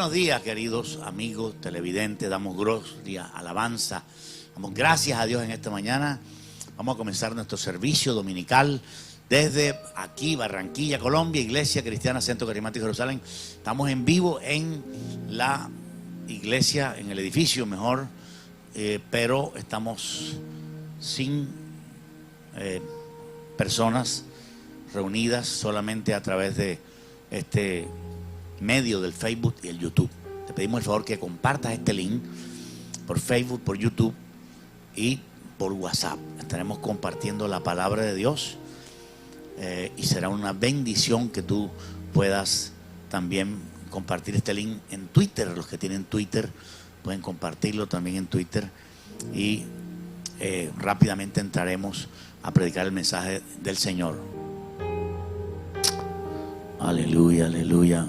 Buenos días, queridos amigos televidentes. Damos gloria, alabanza. Damos gracias a Dios en esta mañana. Vamos a comenzar nuestro servicio dominical desde aquí, Barranquilla, Colombia, Iglesia Cristiana Centro Carismático Jerusalén. Estamos en vivo en la iglesia, en el edificio mejor, pero estamos sin personas reunidas, solamente a través de este medio del Facebook y el YouTube. Te pedimos el favor que compartas este link por Facebook, por YouTube y por WhatsApp. Estaremos compartiendo la palabra de Dios y será una bendición que tú puedas también compartir este link en Twitter. Los que tienen Twitter pueden compartirlo también en Twitter y rápidamente entraremos a predicar el mensaje del Señor. Aleluya, aleluya.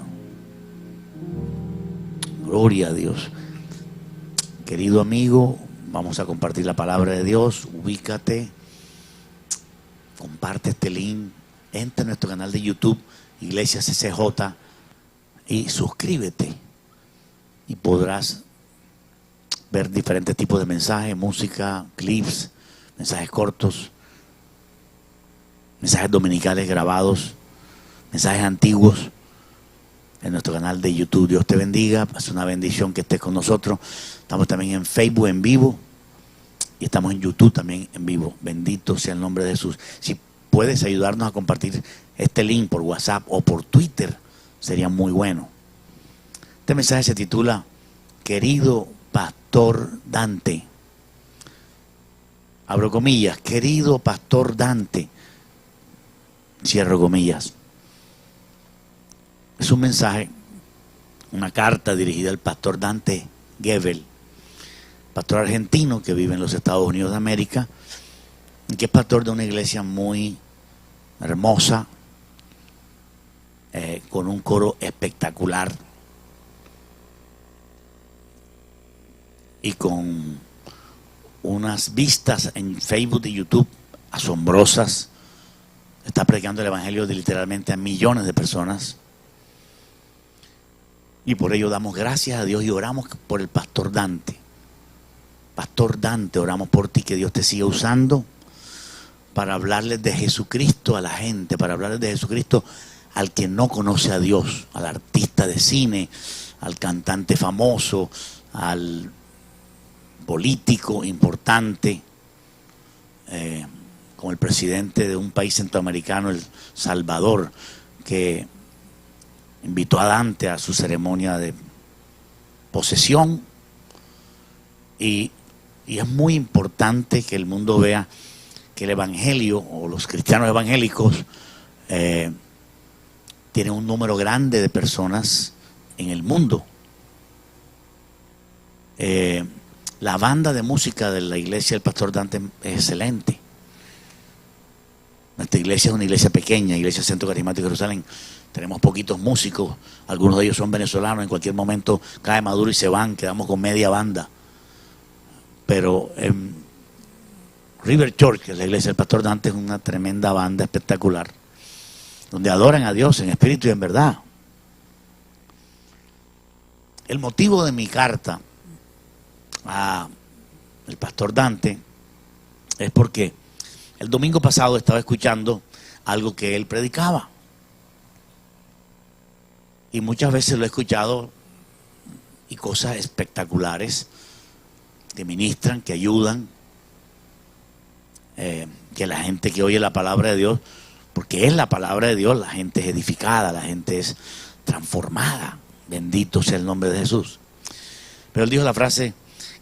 Gloria a Dios. Querido amigo, vamos a compartir la palabra de Dios. Ubícate, comparte este link, entra en nuestro canal de YouTube, Iglesia CCJ, y suscríbete. Y podrás ver diferentes tipos de mensajes, música, clips, mensajes cortos, mensajes dominicales grabados, mensajes antiguos en nuestro canal de YouTube. Dios te bendiga, es una bendición que estés con nosotros. Estamos también en Facebook en vivo y estamos en YouTube también en vivo. Bendito sea el nombre de Jesús. Si puedes ayudarnos a compartir este link por WhatsApp o por Twitter, sería muy bueno. Este mensaje se titula Querido Pastor Dante. Abro comillas, querido Pastor Dante. Cierro comillas. Es un mensaje, una carta dirigida al pastor Dante Gebel, pastor argentino que vive en los Estados Unidos de América, y que es pastor de una iglesia muy hermosa, con un coro espectacular y con unas vistas en Facebook y YouTube asombrosas. Está predicando el evangelio de literalmente a millones de personas. Y por ello damos gracias a Dios y oramos por el pastor Dante. Pastor Dante, oramos por ti, que Dios te siga usando para hablarles de Jesucristo a la gente, para hablarles de Jesucristo al que no conoce a Dios, al artista de cine, al cantante famoso, al político importante, como el presidente de un país centroamericano, El Salvador, que invitó a Dante a su ceremonia de posesión. Y es muy importante que el mundo vea que el evangelio o los cristianos evangélicos tienen un número grande de personas en el mundo. La banda de música de la iglesia del pastor Dante es excelente. Nuestra iglesia es una iglesia pequeña, Iglesia Centro Carismático Jerusalén. Tenemos poquitos músicos, algunos de ellos son venezolanos, en cualquier momento cae Maduro y se van, quedamos con media banda. Pero River Church, que es la iglesia del pastor Dante, es una tremenda banda espectacular, donde adoran a Dios en espíritu y en verdad. El motivo de mi carta a el pastor Dante es porque el domingo pasado estaba escuchando algo que él predicaba. Y muchas veces lo he escuchado y cosas espectaculares que ministran, que ayudan, que la gente que oye la palabra de Dios, porque es la palabra de Dios, la gente es edificada, la gente es transformada. Bendito sea el nombre de Jesús. Pero él dijo la frase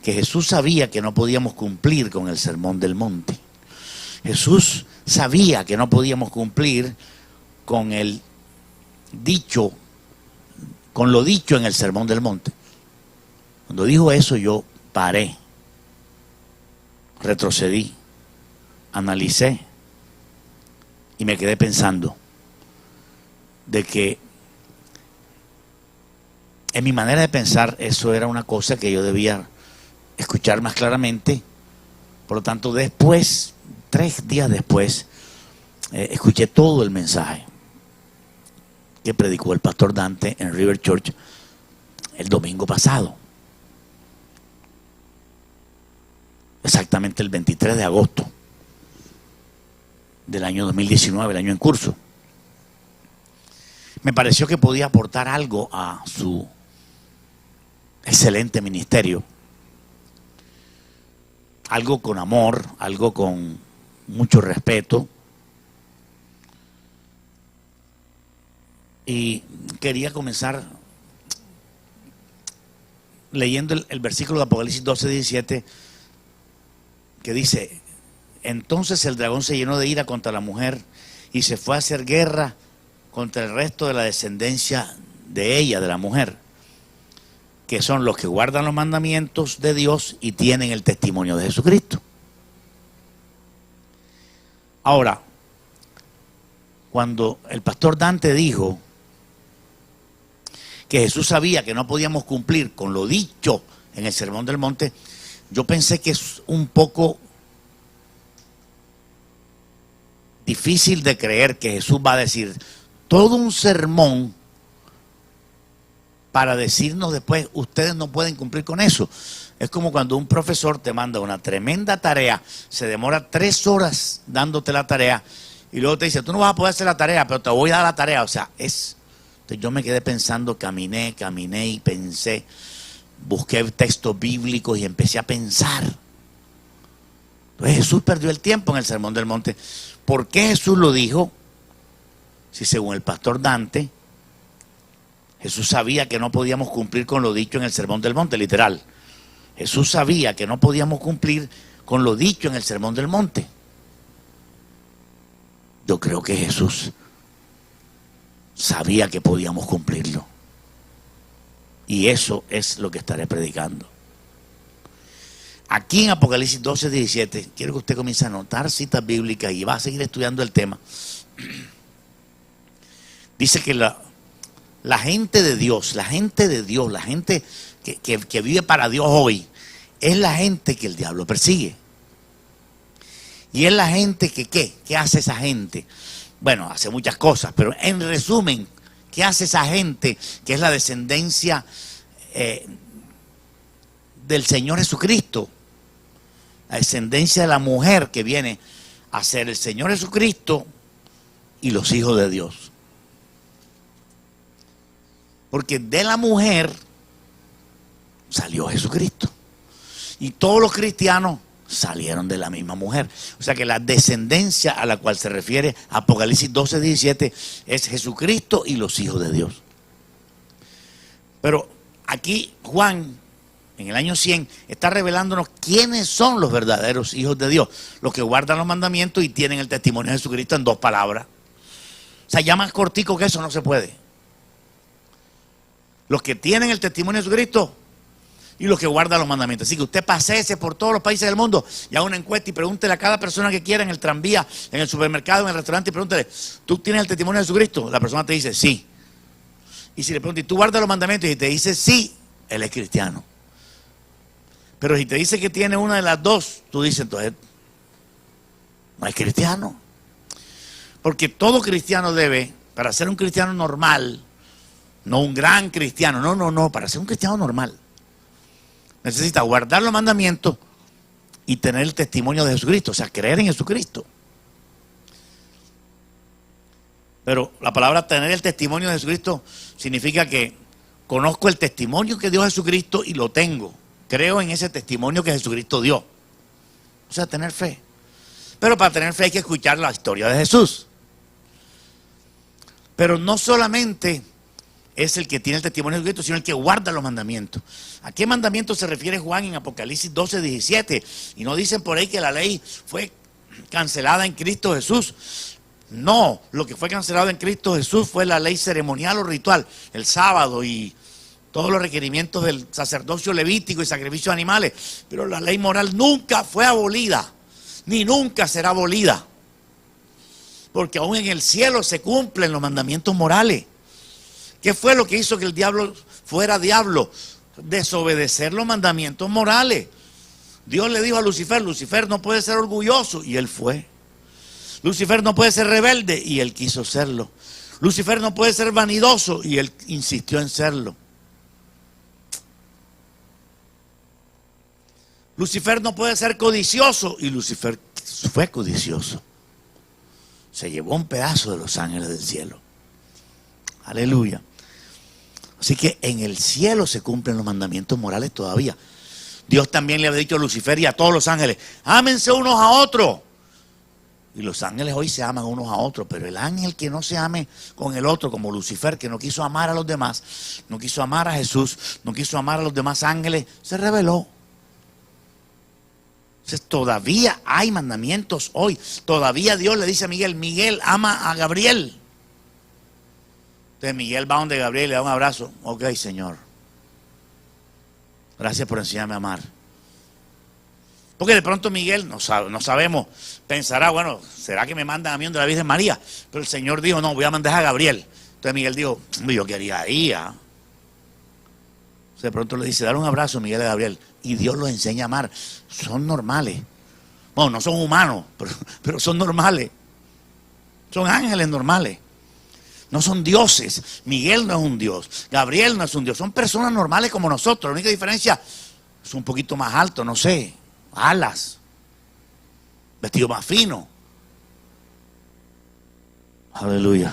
que Jesús sabía que no podíamos cumplir con el sermón del monte. Jesús sabía que no podíamos cumplir con el dicho, con lo dicho en el sermón del monte. Cuando dijo eso, yo paré, retrocedí, analicé y me quedé pensando de que en mi manera de pensar eso era una cosa que yo debía escuchar más claramente. Por lo tanto, después, 3 días después, escuché todo el mensaje que predicó el pastor Dante en River Church el domingo pasado. Exactamente el 23 de agosto del año 2019, el año en curso. Me pareció que podía aportar algo a su excelente ministerio. Algo con amor, algo con mucho respeto. Y quería comenzar leyendo el versículo de Apocalipsis 12:17, que dice: entonces el dragón se llenó de ira contra la mujer y se fue a hacer guerra contra el resto de la descendencia de ella, de la mujer, que son los que guardan los mandamientos de Dios y tienen el testimonio de Jesucristo. Ahora, cuando el pastor Dante dijo que Jesús sabía que no podíamos cumplir con lo dicho en el Sermón del Monte, yo pensé que es un poco difícil de creer que Jesús va a decir todo un sermón para decirnos después, ustedes no pueden cumplir con eso. Es como cuando un profesor te manda una tremenda tarea, se demora 3 horas dándote la tarea y luego te dice, tú no vas a poder hacer la tarea, pero te voy a dar la tarea. O sea, entonces yo me quedé pensando, caminé y pensé, busqué textos bíblicos y empecé a pensar. Entonces Jesús perdió el tiempo en el Sermón del Monte. ¿Por qué Jesús lo dijo? Si según el pastor Dante, Jesús sabía que no podíamos cumplir con lo dicho en el Sermón del Monte, literal. Jesús sabía que no podíamos cumplir con lo dicho en el Sermón del Monte. Yo creo que Jesús sabía que podíamos cumplirlo. Y eso es lo que estaré predicando. Aquí en Apocalipsis 12:17, quiero que usted comience a anotar citas bíblicas y va a seguir estudiando el tema. Dice que la gente de Dios, la gente que vive para Dios hoy, es la gente que el diablo persigue. Y es la gente que, ¿qué hace esa gente? Bueno, hace muchas cosas, pero en resumen, ¿qué hace esa gente que es la descendencia del Señor Jesucristo? La descendencia de la mujer que viene a ser el Señor Jesucristo y los hijos de Dios. Porque de la mujer salió Jesucristo. Y todos los cristianos salieron de la misma mujer. O sea que la descendencia a la cual se refiere Apocalipsis 12:17 es Jesucristo y los hijos de Dios. Pero aquí Juan, en el año 100, está revelándonos quiénes son los verdaderos hijos de Dios. Los que guardan los mandamientos y tienen el testimonio de Jesucristo en 2 palabras. O sea, ya más cortico que eso no se puede. Los que tienen el testimonio de Jesucristo y los que guardan los mandamientos. Así que usted paséese por todos los países del mundo y haga una encuesta y pregúntele a cada persona que quiera en el tranvía, en el supermercado, en el restaurante, y pregúntele, ¿tú tienes el testimonio de Jesucristo? La persona te dice, sí. Y si le preguntas, ¿tú guardas los mandamientos? Y te dice, sí, él es cristiano. Pero si te dice que tiene una de las dos, tú dices, entonces, no es cristiano. Porque todo cristiano debe, para ser un cristiano normal, no un gran cristiano, no, para ser un cristiano normal, necesita guardar los mandamientos y tener el testimonio de Jesucristo, o sea, creer en Jesucristo. Pero la palabra tener el testimonio de Jesucristo significa que conozco el testimonio que dio Jesucristo y lo tengo. Creo en ese testimonio que Jesucristo dio. O sea, tener fe. Pero para tener fe hay que escuchar la historia de Jesús. Pero no solamente es el que tiene el testimonio de Cristo, sino el que guarda los mandamientos. ¿A qué mandamientos se refiere Juan en Apocalipsis 12:17? Y no dicen por ahí que la ley fue cancelada en Cristo Jesús. No, lo que fue cancelado en Cristo Jesús fue la ley ceremonial o ritual, el sábado y todos los requerimientos del sacerdocio levítico y sacrificio de animales. Pero la ley moral nunca fue abolida, ni nunca será abolida. Porque aún en el cielo se cumplen los mandamientos morales. ¿Qué fue lo que hizo que el diablo fuera diablo? Desobedecer los mandamientos morales. Dios le dijo a Lucifer, Lucifer no puede ser orgulloso, y él fue. Lucifer no puede ser rebelde, y él quiso serlo. Lucifer no puede ser vanidoso, y él insistió en serlo. Lucifer no puede ser codicioso. Y Lucifer fue codicioso. Se llevó un pedazo de los ángeles del cielo. Aleluya. Así que en el cielo se cumplen los mandamientos morales todavía. Dios también le había dicho a Lucifer y a todos los ángeles: ámense unos a otros. Y los ángeles hoy se aman unos a otros, pero el ángel que no se ame con el otro, como Lucifer, que no quiso amar a los demás, no quiso amar a Jesús, no quiso amar a los demás ángeles, se rebeló. Entonces todavía hay mandamientos hoy. Todavía Dios le dice a Miguel: Miguel, ama a Gabriel. Entonces Miguel va donde Gabriel y le da un abrazo. Ok, Señor, gracias por enseñarme a amar. Porque de pronto Miguel, no sabemos, pensará: bueno, ¿será que me mandan a mí donde la Virgen María? Pero el Señor dijo: no, voy a mandar a Gabriel. Entonces Miguel dijo: yo quería ir. De pronto le dice: dar un abrazo, Miguel, a Gabriel. Y Dios los enseña a amar. Son normales. Bueno, no son humanos, pero son normales. Son ángeles normales. No son dioses. Miguel no es un dios. Gabriel no es un dios. Son personas normales como nosotros. La única diferencia es un poquito más alto, no sé. Alas. Vestido más fino. Aleluya.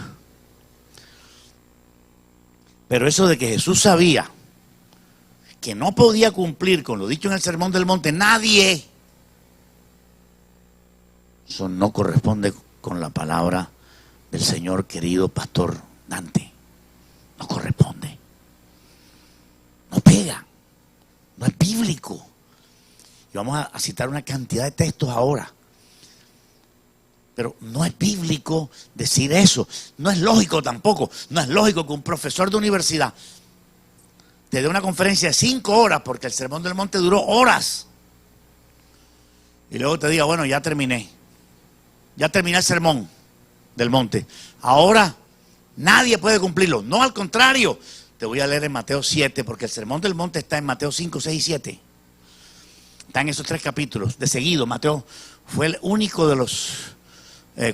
Pero eso de que Jesús sabía que no podía cumplir con lo dicho en el Sermón del Monte, nadie, eso no corresponde con la palabra del Señor, querido pastor Dante. No corresponde. No pega. No es bíblico. Y vamos a citar una cantidad de textos ahora. Pero no es bíblico decir eso. No es lógico tampoco. No es lógico que un profesor de universidad te dé una conferencia de 5 horas, porque el Sermón del Monte duró horas, y luego te diga: bueno, ya terminé. Ya terminé el Sermón del Monte. Ahora nadie puede cumplirlo. No, al contrario. Te voy a leer en Mateo 7, porque el Sermón del Monte está en Mateo 5, 6 y 7. Está en esos 3 capítulos. De seguido, Mateo fue el único de los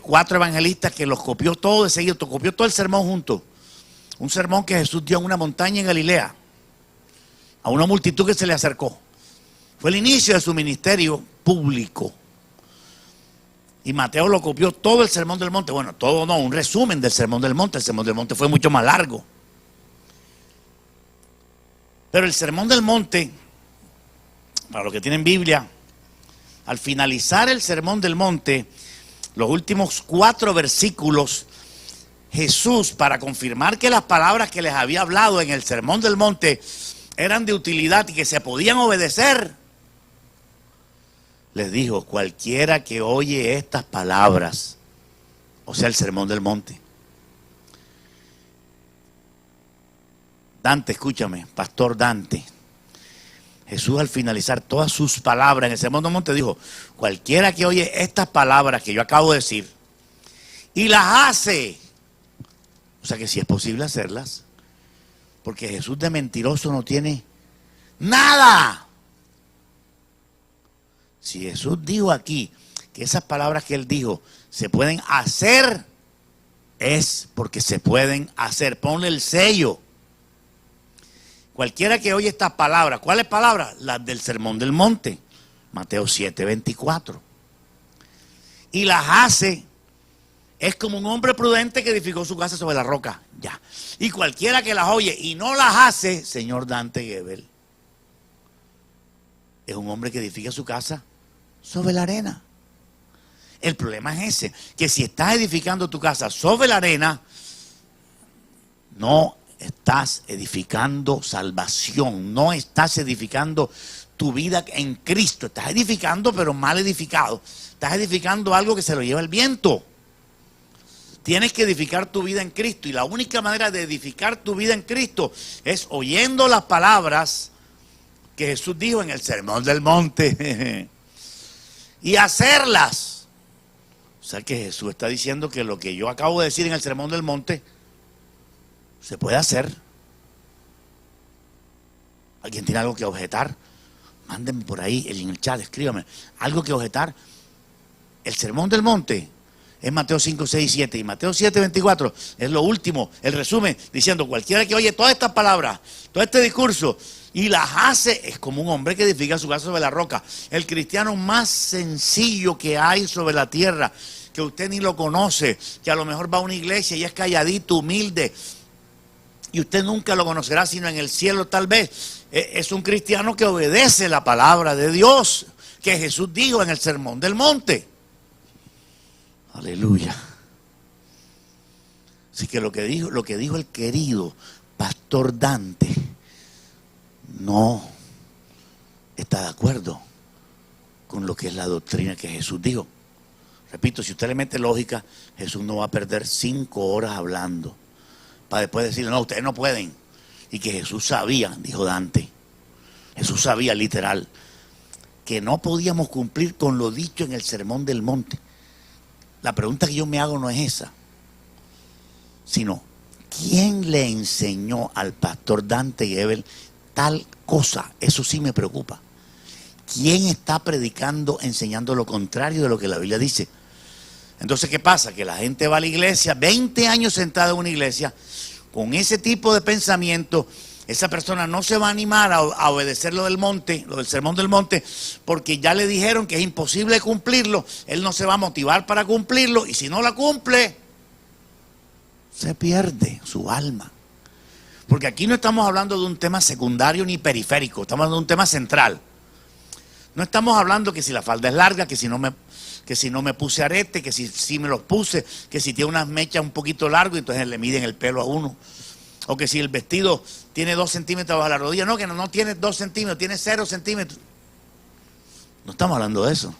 4 evangelistas que los copió todo de seguido. Copió todo el sermón junto. Un sermón que Jesús dio en una montaña en Galilea a una multitud que se le acercó. Fue el inicio de su ministerio público. Y Mateo lo copió todo el Sermón del Monte. Bueno, todo no, un resumen del Sermón del Monte. El Sermón del Monte fue mucho más largo. Pero el Sermón del Monte, para los que tienen Biblia, al finalizar el Sermón del Monte, los últimos 4 versículos, Jesús, para confirmar que las palabras que les había hablado en el Sermón del Monte eran de utilidad y que se podían obedecer, les dijo: cualquiera que oye estas palabras, o sea, el Sermón del Monte. Dante, escúchame, pastor Dante. Jesús, al finalizar todas sus palabras en el Sermón del Monte, dijo: cualquiera que oye estas palabras que yo acabo de decir y las hace. O sea que sí es posible hacerlas, porque Jesús de mentiroso no tiene nada. Si Jesús dijo aquí que esas palabras que Él dijo se pueden hacer, es porque se pueden hacer. Ponle el sello. Cualquiera que oye estas palabras, ¿cuáles palabras? Las del Sermón del Monte, Mateo 7, 24. Y las hace, es como un hombre prudente que edificó su casa sobre la roca. Ya. Y cualquiera que las oye y no las hace, señor Dante Gebel, es un hombre que edifica su casa sobre la arena. El problema es ese, que si estás edificando tu casa sobre la arena, no estás edificando salvación, no estás edificando tu vida en Cristo. Estás edificando, pero mal edificado. Estás edificando algo que se lo lleva el viento. Tienes que edificar tu vida en Cristo, y la única manera de edificar tu vida en Cristo es oyendo las palabras que Jesús dijo en el Sermón del Monte y hacerlas. O sea que Jesús está diciendo que lo que yo acabo de decir en el Sermón del Monte se puede hacer. ¿Alguien tiene algo que objetar? Mándenme por ahí en el chat, escríbame. Algo que objetar. El Sermón del Monte es Mateo 5, 6 y 7. Y Mateo 7, 24 es lo último, el resumen, diciendo: cualquiera que oye todas estas palabras, todo este discurso, y las hace, es como un hombre que edifica su casa sobre la roca. El cristiano más sencillo que hay sobre la tierra, que usted ni lo conoce, que a lo mejor va a una iglesia y es calladito, humilde, y usted nunca lo conocerá sino en el cielo tal vez. Es un cristiano que obedece la palabra de Dios, que Jesús dijo en el Sermón del Monte. Aleluya. Así que lo que dijo el querido pastor Dante no está de acuerdo con lo que es la doctrina que Jesús dijo. Repito, si usted le mete lógica, Jesús no va a perder 5 horas hablando para después decirle: no, ustedes no pueden. Y que Jesús sabía, dijo Dante, Jesús sabía literal que no podíamos cumplir con lo dicho en el Sermón del Monte. La pregunta que yo me hago no es esa, sino: ¿quién le enseñó al pastor Dante Gebel tal cosa? Eso sí me preocupa. ¿Quién está predicando, enseñando lo contrario de lo que la Biblia dice? Entonces, ¿qué pasa? Que la gente va a la iglesia, 20 años sentada en una iglesia, con ese tipo de pensamiento. Esa persona no se va a animar a obedecer lo del monte, lo del Sermón del Monte, porque ya le dijeron que es imposible cumplirlo. Él no se va a motivar para cumplirlo, y si no la cumple, se pierde su alma. Porque aquí no estamos hablando de un tema secundario ni periférico, estamos hablando de un tema central. No estamos hablando que si la falda es larga, que si no me puse arete, que si me los puse, que si tiene unas mechas un poquito largas, entonces le miden el pelo a uno. O que si el vestido tiene 2 centímetros bajo la rodilla. No, que no tiene 2 centímetros, tiene 0 centímetros. No estamos hablando de eso.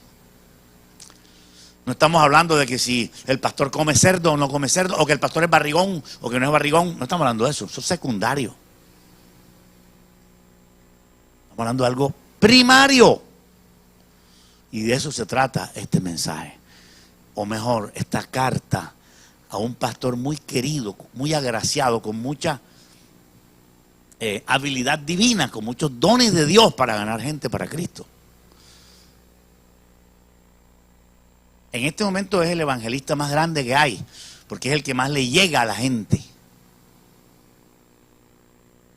No estamos hablando de que si el pastor come cerdo o no come cerdo, o que el pastor es barrigón o que no es barrigón. No estamos hablando de eso, eso es secundario. Estamos hablando de algo primario. Y de eso se trata este mensaje. O mejor, esta carta a un pastor muy querido, muy agraciado, con mucha habilidad divina, con muchos dones de Dios para ganar gente para Cristo. En este momento es el evangelista más grande que hay, porque es el que más le llega a la gente.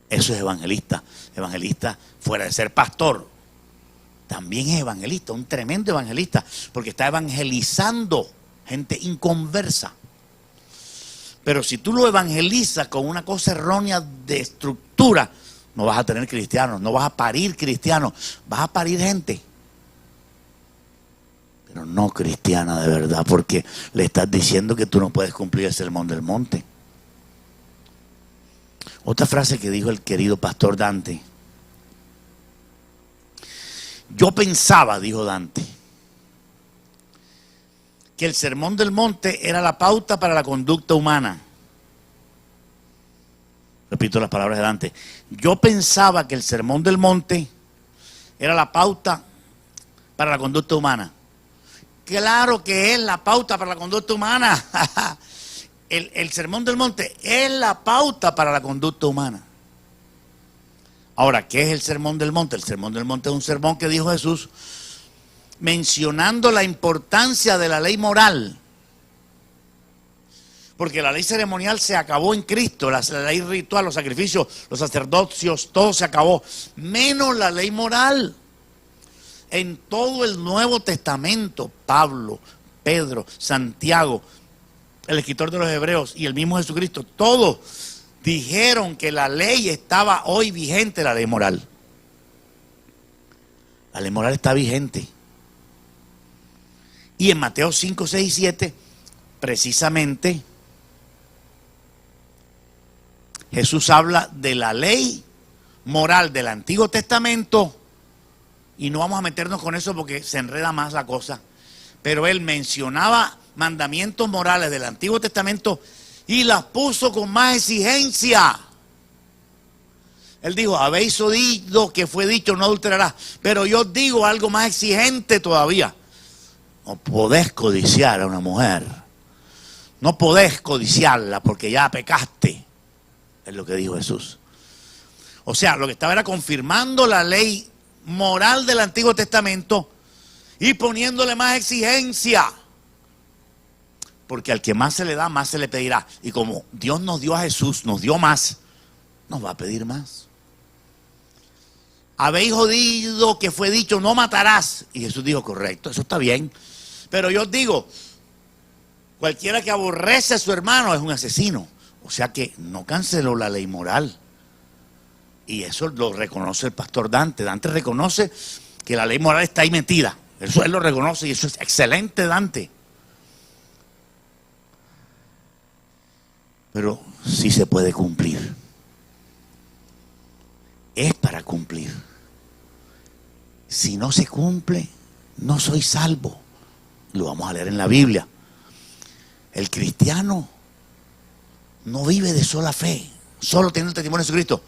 Eso es evangelista. Evangelista fuera de ser pastor, también es evangelista, un tremendo evangelista, porque está evangelizando gente inconversa. Pero si tú lo evangelizas con una cosa errónea de estructura, no vas a tener cristianos, no vas a parir cristianos, vas a parir gente, pero no cristiana de verdad, porque le estás diciendo que tú no puedes cumplir el Sermón del Monte. Otra frase que dijo el querido pastor Dante: yo pensaba, dijo Dante, que el Sermón del Monte era la pauta para la conducta humana. Repito las palabras de Dante. Yo pensaba que el Sermón del Monte era la pauta para la conducta humana. Claro que es la pauta para la conducta humana. El Sermón del Monte es la pauta para la conducta humana. Ahora, ¿qué es el Sermón del Monte? El Sermón del Monte es un sermón que dijo Jesús mencionando la importancia de la ley moral. Porque la ley ceremonial se acabó en Cristo, la ley ritual, los sacrificios, los sacerdocios, todo se acabó, menos la ley moral. En todo el Nuevo Testamento, Pablo, Pedro, Santiago, el escritor de los Hebreos y el mismo Jesucristo, todos dijeron que la ley estaba hoy vigente, la ley moral. La ley moral está vigente. Y en Mateo 5, 6 y 7, precisamente, Jesús habla de la ley moral del Antiguo Testamento, y no vamos a meternos con eso porque se enreda más la cosa, pero él mencionaba mandamientos morales del Antiguo Testamento y las puso con más exigencia. Él dijo: habéis oído que fue dicho, no adulterarás, pero yo digo algo más exigente todavía. No podés codiciar a una mujer, no podés codiciarla porque ya pecaste, es lo que dijo Jesús. O sea, lo que estaba era confirmando la ley moral del Antiguo Testamento y poniéndole más exigencia. Porque al que más se le da, más se le pedirá. Y como Dios nos dio a Jesús, nos dio más, nos va a pedir más. Habéis oído que fue dicho, no matarás. Y Jesús dijo, correcto, eso está bien. Pero yo os digo, cualquiera que aborrece a su hermano es un asesino. O sea que no canceló la ley moral. Y eso lo reconoce el pastor Dante. Dante reconoce que la ley moral está ahí metida. Eso él lo reconoce y eso es excelente, Dante. Pero sí se puede cumplir. Es para cumplir. Si no se cumple, no soy salvo. Lo vamos a leer en la Biblia. El cristiano no vive de sola fe, solo tiene el testimonio de Jesucristo.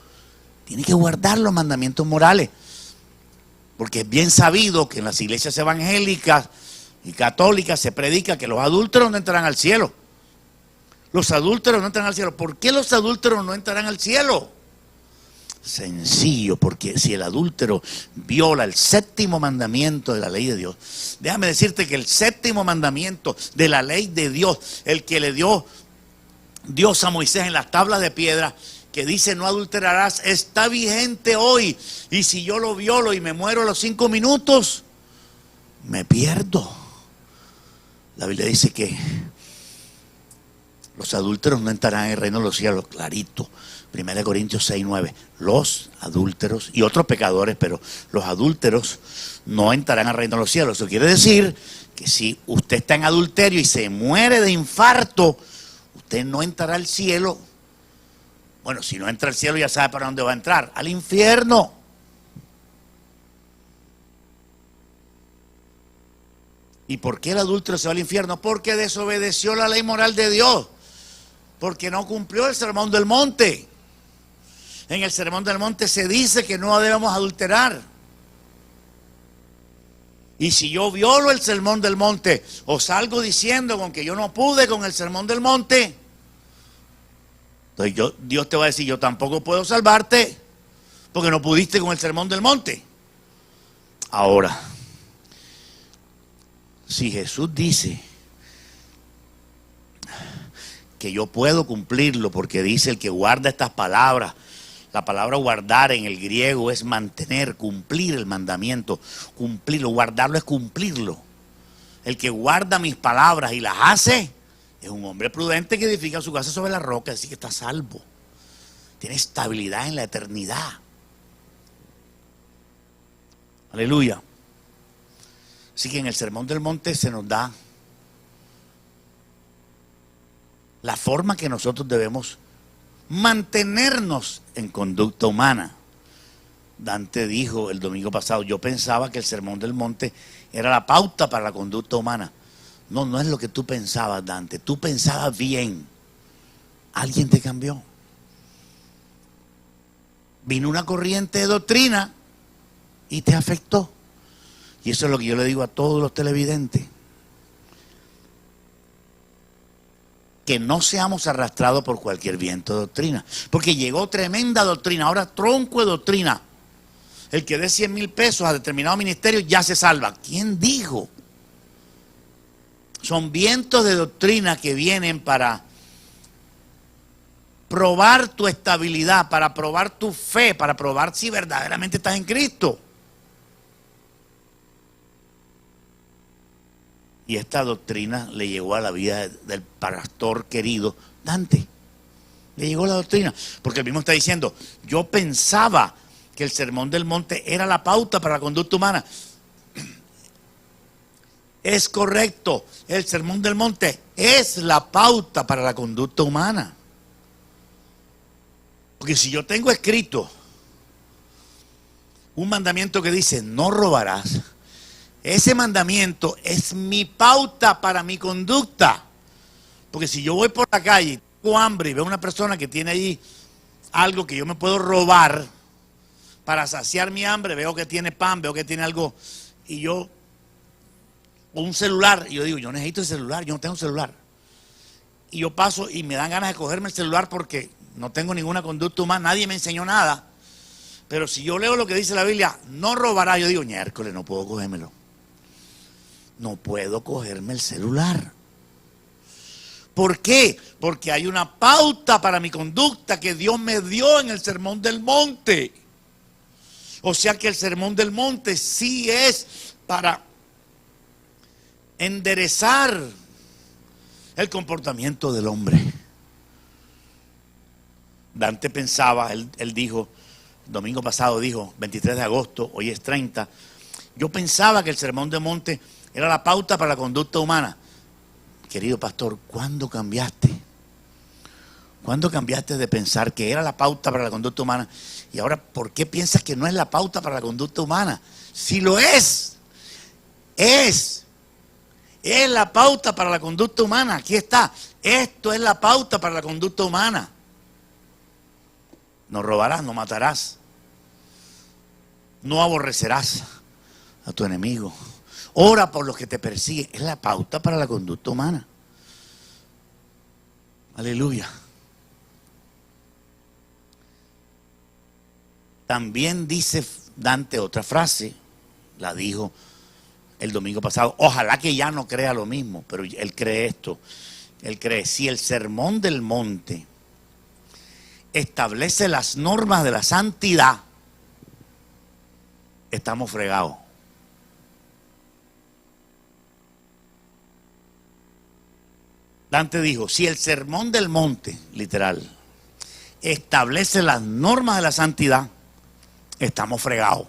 Tiene que guardar los mandamientos morales. Porque es bien sabido que en las iglesias evangélicas y católicas se predica que los adúlteros no entrarán al cielo. Los adúlteros no entrarán al cielo. ¿Por qué los adúlteros no entrarán al cielo? Sencillo, porque si el adúltero viola el séptimo mandamiento de la ley de Dios, déjame decirte que el séptimo mandamiento de la ley de Dios, el que le dio Dios a Moisés en las tablas de piedra, que dice no adulterarás, está vigente hoy. Y si yo lo violo y me muero a los 5 minutos, me pierdo. La Biblia dice que los adúlteros no entrarán en el reino de los cielos, clarito. 1 Corintios 6:9. Los adúlteros y otros pecadores, pero los adúlteros no entrarán al reino de los cielos. Eso quiere decir que si usted está en adulterio y se muere de infarto, usted no entrará al cielo. Bueno, si no entra al cielo ya sabe para dónde va a entrar, al infierno. ¿Y por qué el adúltero se va al infierno? Porque desobedeció la ley moral de Dios, porque no cumplió el sermón del monte. En el sermón del monte se dice que no debemos adulterar. Y si yo violo el sermón del monte o salgo diciendo con que yo no pude con el sermón del monte, entonces Dios te va a decir, yo tampoco puedo salvarte porque no pudiste con el sermón del monte. Ahora, si Jesús dice que yo puedo cumplirlo porque dice el que guarda estas palabras, la palabra guardar en el griego es mantener, cumplir el mandamiento, cumplirlo, guardarlo es cumplirlo. El que guarda mis palabras y las hace es un hombre prudente que edifica su casa sobre la roca, así que está salvo. Tiene estabilidad en la eternidad. Aleluya. Así que en el Sermón del Monte se nos da la forma que nosotros debemos mantenernos en conducta humana. Dante dijo el domingo pasado, yo pensaba que el Sermón del Monte era la pauta para la conducta humana. No, no es lo que tú pensabas, Dante. Tú pensabas bien. Alguien te cambió. Vino una corriente de doctrina y te afectó. Y eso es lo que yo le digo a todos los televidentes. Que no seamos arrastrados por cualquier viento de doctrina. Porque llegó tremenda doctrina, ahora tronco de doctrina. El que dé 100,000 pesos a determinado ministerio ya se salva. ¿Quién dijo? Son vientos de doctrina que vienen para probar tu estabilidad, para probar tu fe, para probar si verdaderamente estás en Cristo. Y esta doctrina le llegó a la vida del pastor querido Dante. Le llegó la doctrina. Porque el mismo está diciendo, yo pensaba que el Sermón del Monte era la pauta para la conducta humana. Es correcto, el Sermón del Monte es la pauta para la conducta humana. Porque si yo tengo escrito un mandamiento que dice, no robarás, ese mandamiento es mi pauta para mi conducta. Porque si yo voy por la calle, tengo hambre y veo una persona que tiene ahí algo que yo me puedo robar para saciar mi hambre, veo que tiene pan, veo que tiene algo, y yo, o un celular, y yo digo, yo necesito el celular, yo no tengo celular. Y yo paso y me dan ganas de cogerme el celular porque no tengo ninguna conducta humana, nadie me enseñó nada. Pero si yo leo lo que dice la Biblia, no robará, yo digo, miércoles, no puedo cogérmelo. No puedo cogerme el celular. ¿Por qué? Porque hay una pauta para mi conducta que Dios me dio en el Sermón del Monte. O sea que el Sermón del Monte sí es para enderezar el comportamiento del hombre. Dante pensaba, él dijo, el domingo pasado dijo, 23 de agosto, hoy es 30, yo pensaba que el Sermón del Monte era la pauta para la conducta humana. Querido pastor, ¿cuándo cambiaste? ¿Cuándo cambiaste de pensar que era la pauta para la conducta humana? Y ahora, ¿por qué piensas que no es la pauta para la conducta humana? Si lo es la pauta para la conducta humana. Aquí está, esto es la pauta para la conducta humana. No robarás, no matarás, no aborrecerás a tu enemigo. Ora por los que te persiguen. Es la pauta para la conducta humana. Aleluya. También dice Dante otra frase, la dijo el domingo pasado. Ojalá que ya no crea lo mismo, pero él cree esto. Él cree, si el Sermón del Monte establece las normas de la santidad, estamos fregados. Dante dijo, si el Sermón del Monte, literal, establece las normas de la santidad, estamos fregados.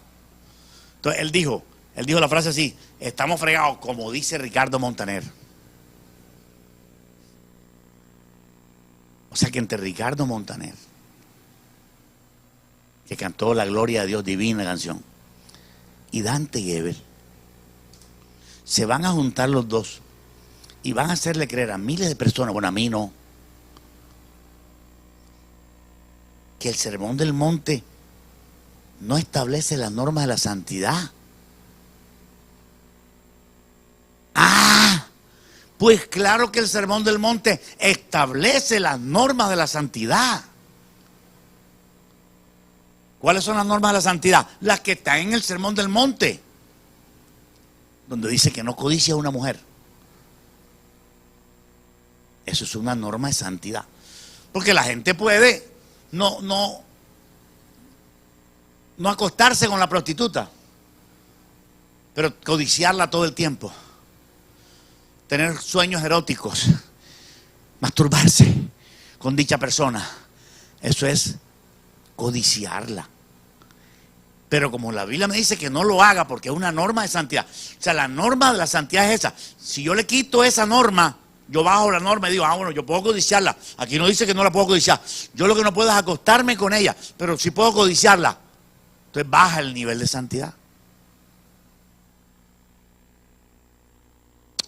Entonces él dijo la frase así, estamos fregados, como dice Ricardo Montaner. O sea que entre Ricardo Montaner, que cantó La Gloria de Dios, divina canción, y Dante Gebel, se van a juntar los dos y van a hacerle creer a miles de personas, bueno, a mí no, que el Sermón del Monte no establece las normas de la santidad. Pues claro que el Sermón del Monte establece las normas de la santidad. ¿Cuáles son las normas de la santidad? Las que están en el Sermón del Monte, donde dice que no codicia a una mujer. Eso es una norma de santidad. Porque la gente puede no acostarse con la prostituta, pero codiciarla todo el tiempo. Tener sueños eróticos, masturbarse con dicha persona. Eso es codiciarla. Pero como la Biblia me dice que no lo haga porque es una norma de santidad. O sea, la norma de la santidad es esa. Si yo le quito esa norma, yo bajo la norma y digo, bueno, yo puedo codiciarla. Aquí no dice que no la puedo codiciar. Yo lo que no puedo es acostarme con ella, pero sí puedo codiciarla. Entonces baja el nivel de santidad.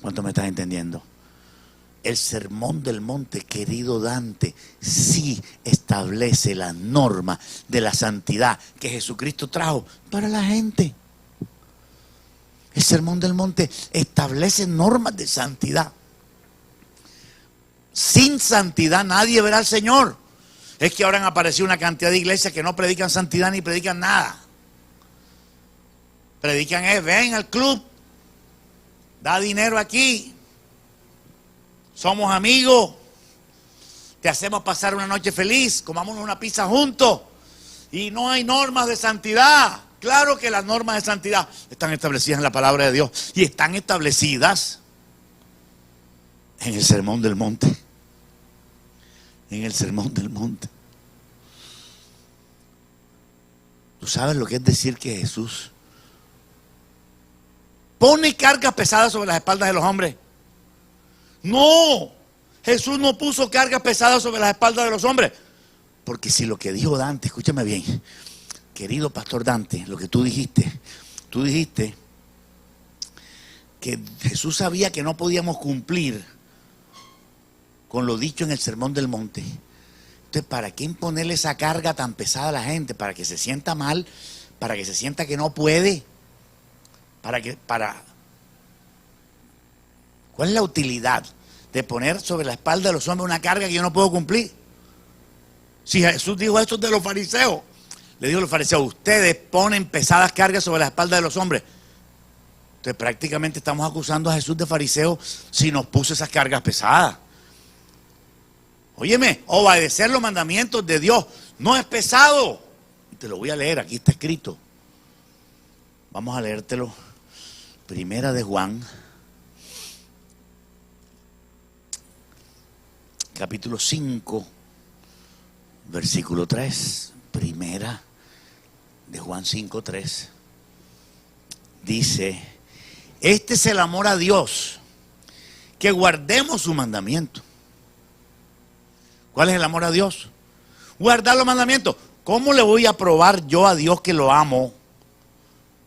¿Cuánto me estás entendiendo? El Sermón del Monte, querido Dante, sí establece la norma de la santidad que Jesucristo trajo para la gente. El Sermón del Monte establece normas de santidad. Sin santidad nadie verá al Señor. Es que ahora han aparecido una cantidad de iglesias que no predican santidad ni predican nada. Predican ven al club, da dinero aquí, somos amigos, te hacemos pasar una noche feliz, comamos una pizza juntos y no hay normas de santidad. Claro que las normas de santidad están establecidas en la palabra de Dios y están establecidas en el Sermón del Monte. En el Sermón del Monte. ¿Tú sabes lo que es decir que Jesús pone cargas pesadas sobre las espaldas de los hombres? No, Jesús no puso cargas pesadas sobre las espaldas de los hombres. Porque si lo que dijo Dante, escúchame bien, querido pastor Dante, lo que tú dijiste que Jesús sabía que no podíamos cumplir con lo dicho en el Sermón del Monte. Entonces, ¿para qué imponerle esa carga tan pesada a la gente? Para que se sienta mal, para que se sienta que no puede. ¿Cuál es la utilidad de poner sobre la espalda de los hombres una carga que yo no puedo cumplir? Si Jesús dijo esto de los fariseos, le dijo a los fariseos, ustedes ponen pesadas cargas sobre la espalda de los hombres. Entonces prácticamente estamos acusando a Jesús de fariseo si nos puso esas cargas pesadas. Óyeme, obedecer los mandamientos de Dios no es pesado. Y te lo voy a leer, aquí está escrito. Vamos a leértelo. Primera de Juan, capítulo 5, versículo 3. Primera de Juan 5, 3. Dice, este es el amor a Dios, que guardemos su mandamiento. ¿Cuál es el amor a Dios? Guardar los mandamientos. ¿Cómo le voy a probar yo a Dios que lo amo?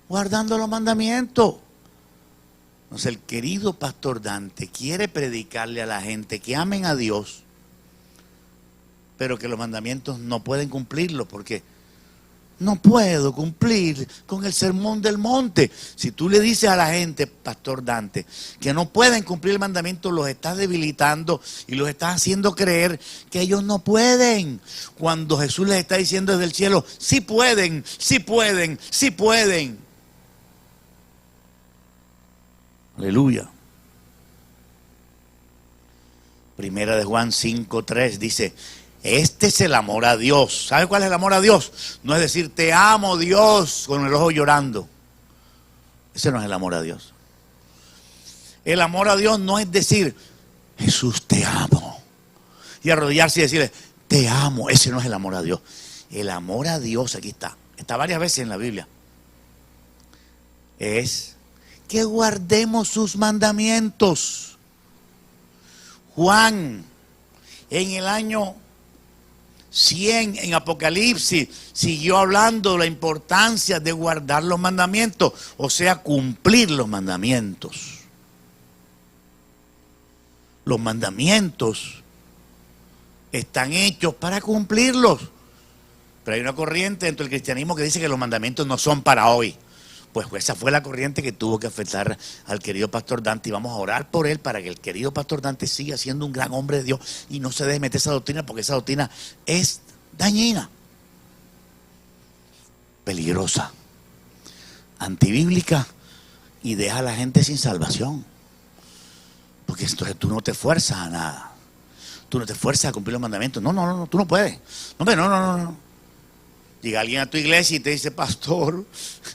Guardando los mandamientos. Entonces el querido pastor Dante quiere predicarle a la gente que amen a Dios, pero que los mandamientos no pueden cumplirlos porque no puedo cumplir con el sermón del monte. Si tú le dices a la gente, pastor Dante, que no pueden cumplir el mandamiento, los estás debilitando y los estás haciendo creer que ellos no pueden. Cuando Jesús les está diciendo desde el cielo, sí pueden, sí pueden, sí pueden. Aleluya. Primera de Juan 5:3 dice, este es el amor a Dios. ¿Sabe cuál es el amor a Dios? No es decir, te amo Dios, con el ojo llorando. Ese no es el amor a Dios. El amor a Dios no es decir, Jesús, te amo. Y arrodillarse y decirle, te amo. Ese no es el amor a Dios. El amor a Dios, aquí está. Está varias veces en la Biblia. Es que guardemos sus mandamientos. Juan, en el año 100 en Apocalipsis, siguió hablando de la importancia de guardar los mandamientos, o sea, cumplir los mandamientos. Los mandamientos están hechos para cumplirlos. Pero hay una corriente dentro del cristianismo que dice que los mandamientos no son para hoy. Pues esa fue la corriente que tuvo que afectar al querido pastor Dante, y vamos a orar por él para que el querido pastor Dante siga siendo un gran hombre de Dios y no se deje meter esa doctrina, porque esa doctrina es dañina, peligrosa, antibíblica y deja a la gente sin salvación. Porque entonces tú no te esfuerzas a nada, tú no te esfuerzas a cumplir los mandamientos. No, tú no puedes. No. Llega alguien a tu iglesia y te dice, pastor,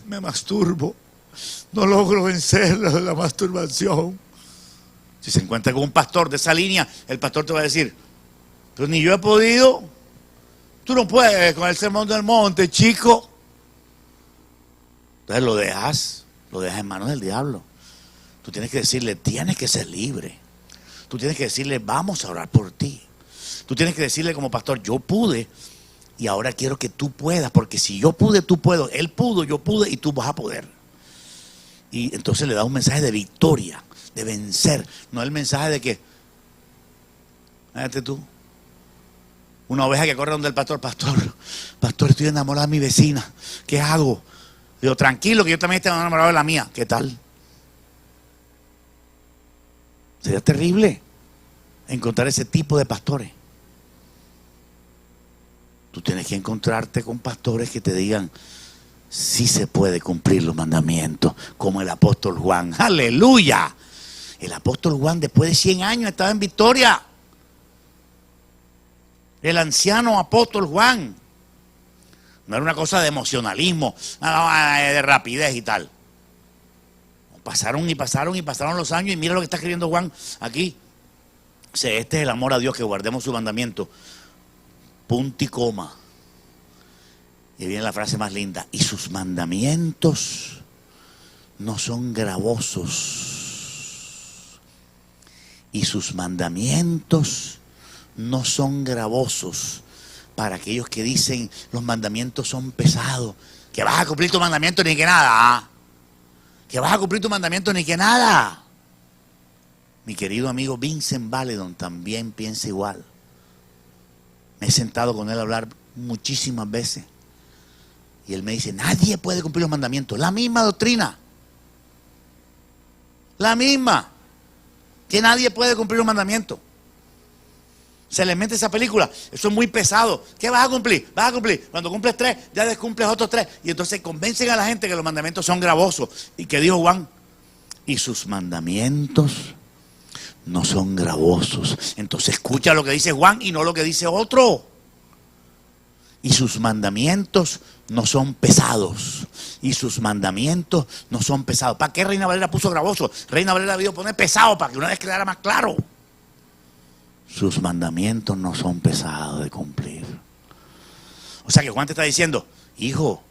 me masturbo, no logro vencer la masturbación. Si se encuentra con un pastor de esa línea, el pastor te va a decir, pero ni yo he podido. Tú no puedes con el sermón del monte, chico. Entonces lo dejas en manos del diablo. Tú tienes que decirle, tienes que ser libre. Tú tienes que decirle, vamos a orar por ti. Tú tienes que decirle como pastor, yo pude y ahora quiero que tú puedas, porque si yo pude, tú puedes. Él pudo, yo pude y tú vas a poder. Y entonces le da un mensaje de victoria, de vencer, no el mensaje de que, fíjate tú, una oveja que corre donde el pastor, pastor, estoy enamorada de mi vecina, ¿qué hago? Digo, tranquilo, que yo también estoy enamorado de la mía. ¿Qué tal? Sería terrible encontrar ese tipo de pastores. Tú tienes que encontrarte con pastores que te digan, sí se puede cumplir los mandamientos, como el apóstol Juan. ¡Aleluya! El apóstol Juan, después de 100 años, estaba en victoria. El anciano apóstol Juan. No era una cosa de emocionalismo, de rapidez y tal. Pasaron los años, y mira lo que está escribiendo Juan aquí. Dice, este es el amor a Dios, que guardemos su mandamiento. Punto y coma. Y viene la frase más linda. Y sus mandamientos no son gravosos. Y sus mandamientos no son gravosos para aquellos que dicen los mandamientos son pesados. Que vas a cumplir tu mandamiento ni que nada. Que vas a cumplir tu mandamiento ni que nada. Mi querido amigo Vincent Valedon también piensa igual. Me he sentado con él a hablar muchísimas veces. Y él me dice, nadie puede cumplir los mandamientos. La misma doctrina. La misma. Que nadie puede cumplir los mandamientos. Se les mete esa película. Eso es muy pesado. ¿Qué vas a cumplir? Vas a cumplir. Cuando cumples 3, ya descumples otros 3. Y entonces convencen a la gente que los mandamientos son gravosos. ¿Y qué dijo Juan? Y sus mandamientos no son gravosos. Entonces escucha lo que dice Juan y no lo que dice otro. Y sus mandamientos no son pesados. Y sus mandamientos no son pesados. ¿Para qué Reina Valera puso gravoso? Reina Valera debió poner pesado para que una vez quedara más claro. Sus mandamientos no son pesados de cumplir. O sea que Juan te está diciendo, hijo,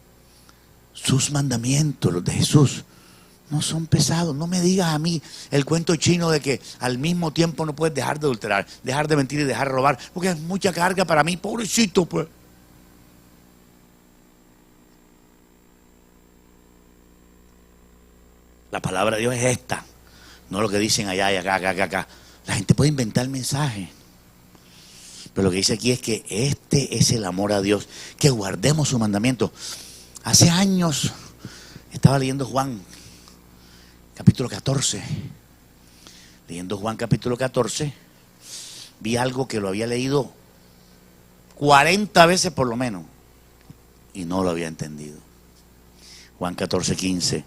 sus mandamientos, los de Jesús, no son pesados. No me digas a mí el cuento chino de que al mismo tiempo no puedes dejar de adulterar, dejar de mentir y dejar de robar, porque es mucha carga para mí, pobrecito, pues. La palabra de Dios es esta, no lo que dicen allá y acá. La gente puede inventar el mensaje, pero lo que dice aquí es que este es el amor a Dios, que guardemos su mandamiento. Hace años estaba leyendo Juan capítulo 14. Leyendo Juan capítulo 14, vi algo que lo había leído 40 veces por lo menos y no lo había entendido. Juan 14, 15.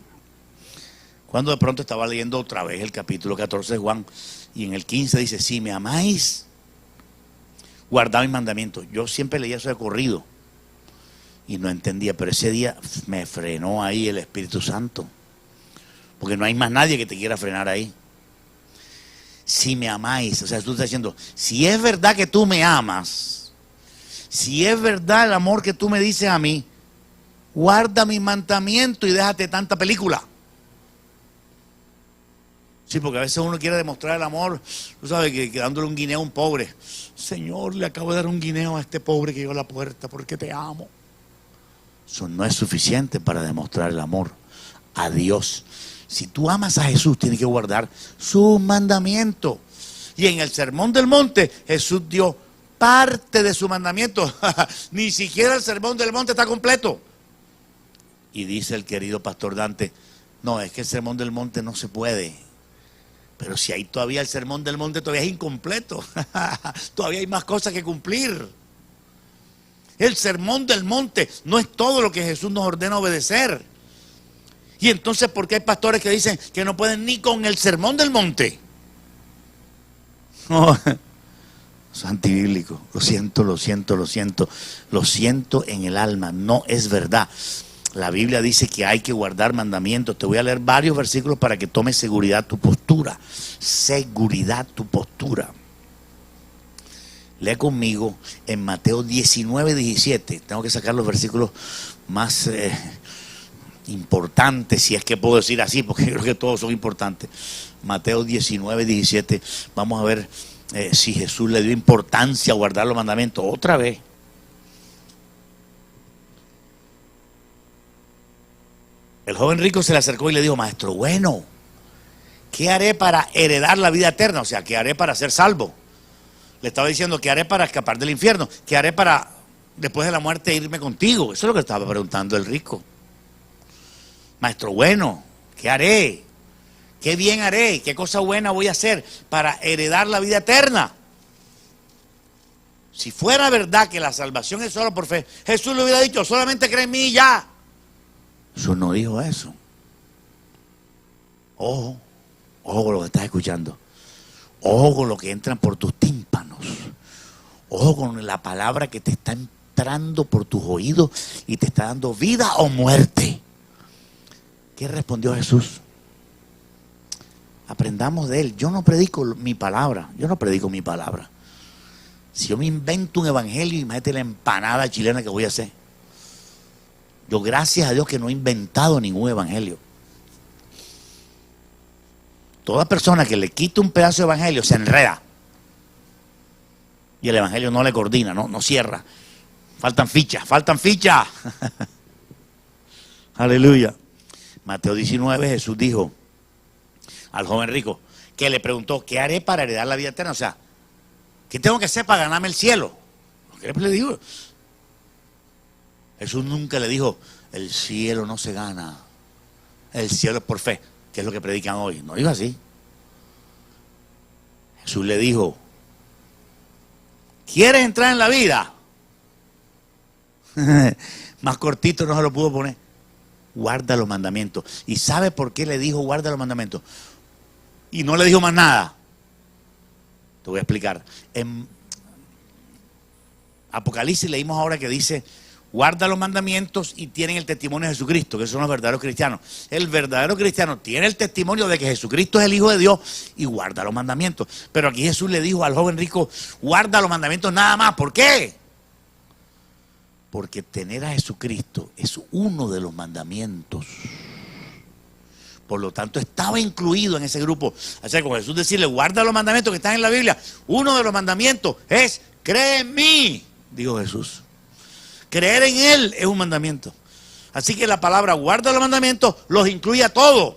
Cuando de pronto estaba leyendo otra vez el capítulo 14 de Juan y en el 15 dice, si me amáis, guardad mis mandamientos. Yo siempre leía eso de corrido y no entendía, pero ese día me frenó ahí el Espíritu Santo, porque no hay más nadie que te quiera frenar ahí. Si me amáis, o sea, tú estás diciendo, si es verdad que tú me amas, si es verdad el amor que tú me dices a mí, guarda mis mandamientos y déjate tanta película. Sí, porque a veces uno quiere demostrar el amor, tú sabes, que dándole un guineo a un pobre. Señor, le acabo de dar un guineo a este pobre que llegó a la puerta porque te amo. Eso no es suficiente para demostrar el amor a Dios. Si tú amas a Jesús, tienes que guardar sus mandamientos. Y en el Sermón del Monte, Jesús dio parte de su mandamiento. Ni siquiera el Sermón del Monte está completo. Y dice el querido pastor Dante, no, es que el Sermón del Monte no se puede. Pero si hay todavía el Sermón del Monte, todavía es incompleto. Todavía hay más cosas que cumplir. El Sermón del Monte no es todo lo que Jesús nos ordena obedecer. Y entonces, ¿por qué hay pastores que dicen que no pueden ni con el Sermón del Monte? No, es antibíblico. Lo siento en el alma. No es verdad. La Biblia dice que hay que guardar mandamientos. Te voy a leer varios versículos para que tomes seguridad tu postura. Seguridad tu postura. Lee conmigo en Mateo 19, 17. Tengo que sacar los versículos más importantes, si es que puedo decir así, porque creo que todos son importantes. Mateo 19, 17. Vamos a ver si Jesús le dio importancia a guardar los mandamientos. Otra vez. El joven rico se le acercó y le dijo, maestro, bueno, ¿qué haré para heredar la vida eterna? O sea, ¿qué haré para ser salvo? Le estaba diciendo, ¿qué haré para escapar del infierno? ¿Qué haré para, después de la muerte, irme contigo? Eso es lo que estaba preguntando el rico. Maestro, bueno, ¿qué haré? ¿Qué bien haré? ¿Qué cosa buena voy a hacer para heredar la vida eterna? Si fuera verdad que la salvación es solo por fe, Jesús le hubiera dicho, solamente cree en mí y ya. Jesús no dijo eso. Ojo con lo que estás escuchando. Ojo con lo que entran por tus tímpanos. Ojo con la palabra que te está entrando por tus oídos y te está dando vida o muerte. ¿Qué respondió Jesús? Aprendamos de él. Yo no predico mi palabra. Si yo me invento un evangelio, imagínate la empanada chilena que voy a hacer. Yo, gracias a Dios, que no he inventado ningún evangelio. Toda persona que le quita un pedazo de evangelio se enreda. Y el evangelio no le coordina, no cierra. Faltan fichas. Aleluya. Mateo 19, Jesús dijo al joven rico, que le preguntó, ¿qué haré para heredar la vida eterna? O sea, ¿qué tengo que hacer para ganarme el cielo? ¿Qué le digo? Jesús nunca le dijo, el cielo no se gana, el cielo es por fe, que es lo que predican hoy. No dijo así. Jesús le dijo, ¿quieres entrar en la vida? Más cortito no se lo pudo poner. Guarda los mandamientos. ¿Y sabe por qué le dijo guarda los mandamientos? Y no le dijo más nada. Te voy a explicar. En Apocalipsis leímos ahora que dice, guarda los mandamientos y tienen el testimonio de Jesucristo, que son los verdaderos cristianos. El verdadero cristiano tiene el testimonio de que Jesucristo es el Hijo de Dios y guarda los mandamientos. Pero aquí Jesús le dijo al joven rico, guarda los mandamientos nada más. ¿Por qué? Porque tener a Jesucristo es uno de los mandamientos. Por lo tanto, estaba incluido en ese grupo. O sea, con Jesús decirle, guarda los mandamientos que están en la Biblia. Uno de los mandamientos es, cree en mí, dijo Jesús. Creer en Él es un mandamiento. Así que la palabra guarda los mandamientos los incluye a todos.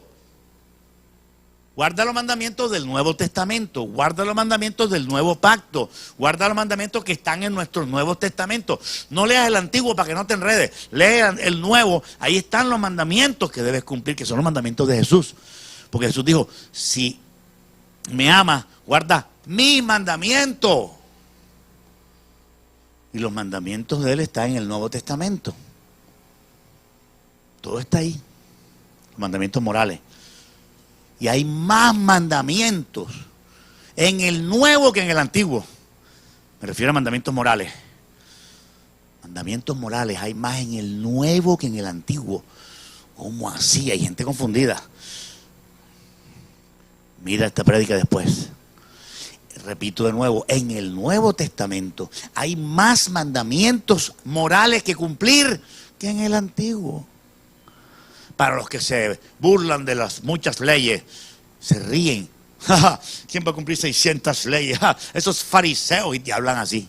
Guarda los mandamientos del Nuevo Testamento, guarda los mandamientos del Nuevo Pacto, guarda los mandamientos que están en nuestros Nuevos Testamentos. No leas el Antiguo para que no te enredes, lea el Nuevo, ahí están los mandamientos que debes cumplir, que son los mandamientos de Jesús. Porque Jesús dijo, si me amas, guarda mis mandamientos. Y los mandamientos de Él están en el Nuevo Testamento. Todo está ahí, los mandamientos morales. Y hay más mandamientos en el Nuevo que en el Antiguo. Me refiero a mandamientos morales. Mandamientos morales hay más en el Nuevo que en el Antiguo. ¿Cómo así? Hay gente confundida. Mira esta prédica después. Repito de nuevo, en el Nuevo Testamento hay más mandamientos morales que cumplir que en el Antiguo. Para los que se burlan de las muchas leyes, se ríen. ¿Quién va a cumplir 600 leyes? Esos fariseos, y te hablan así.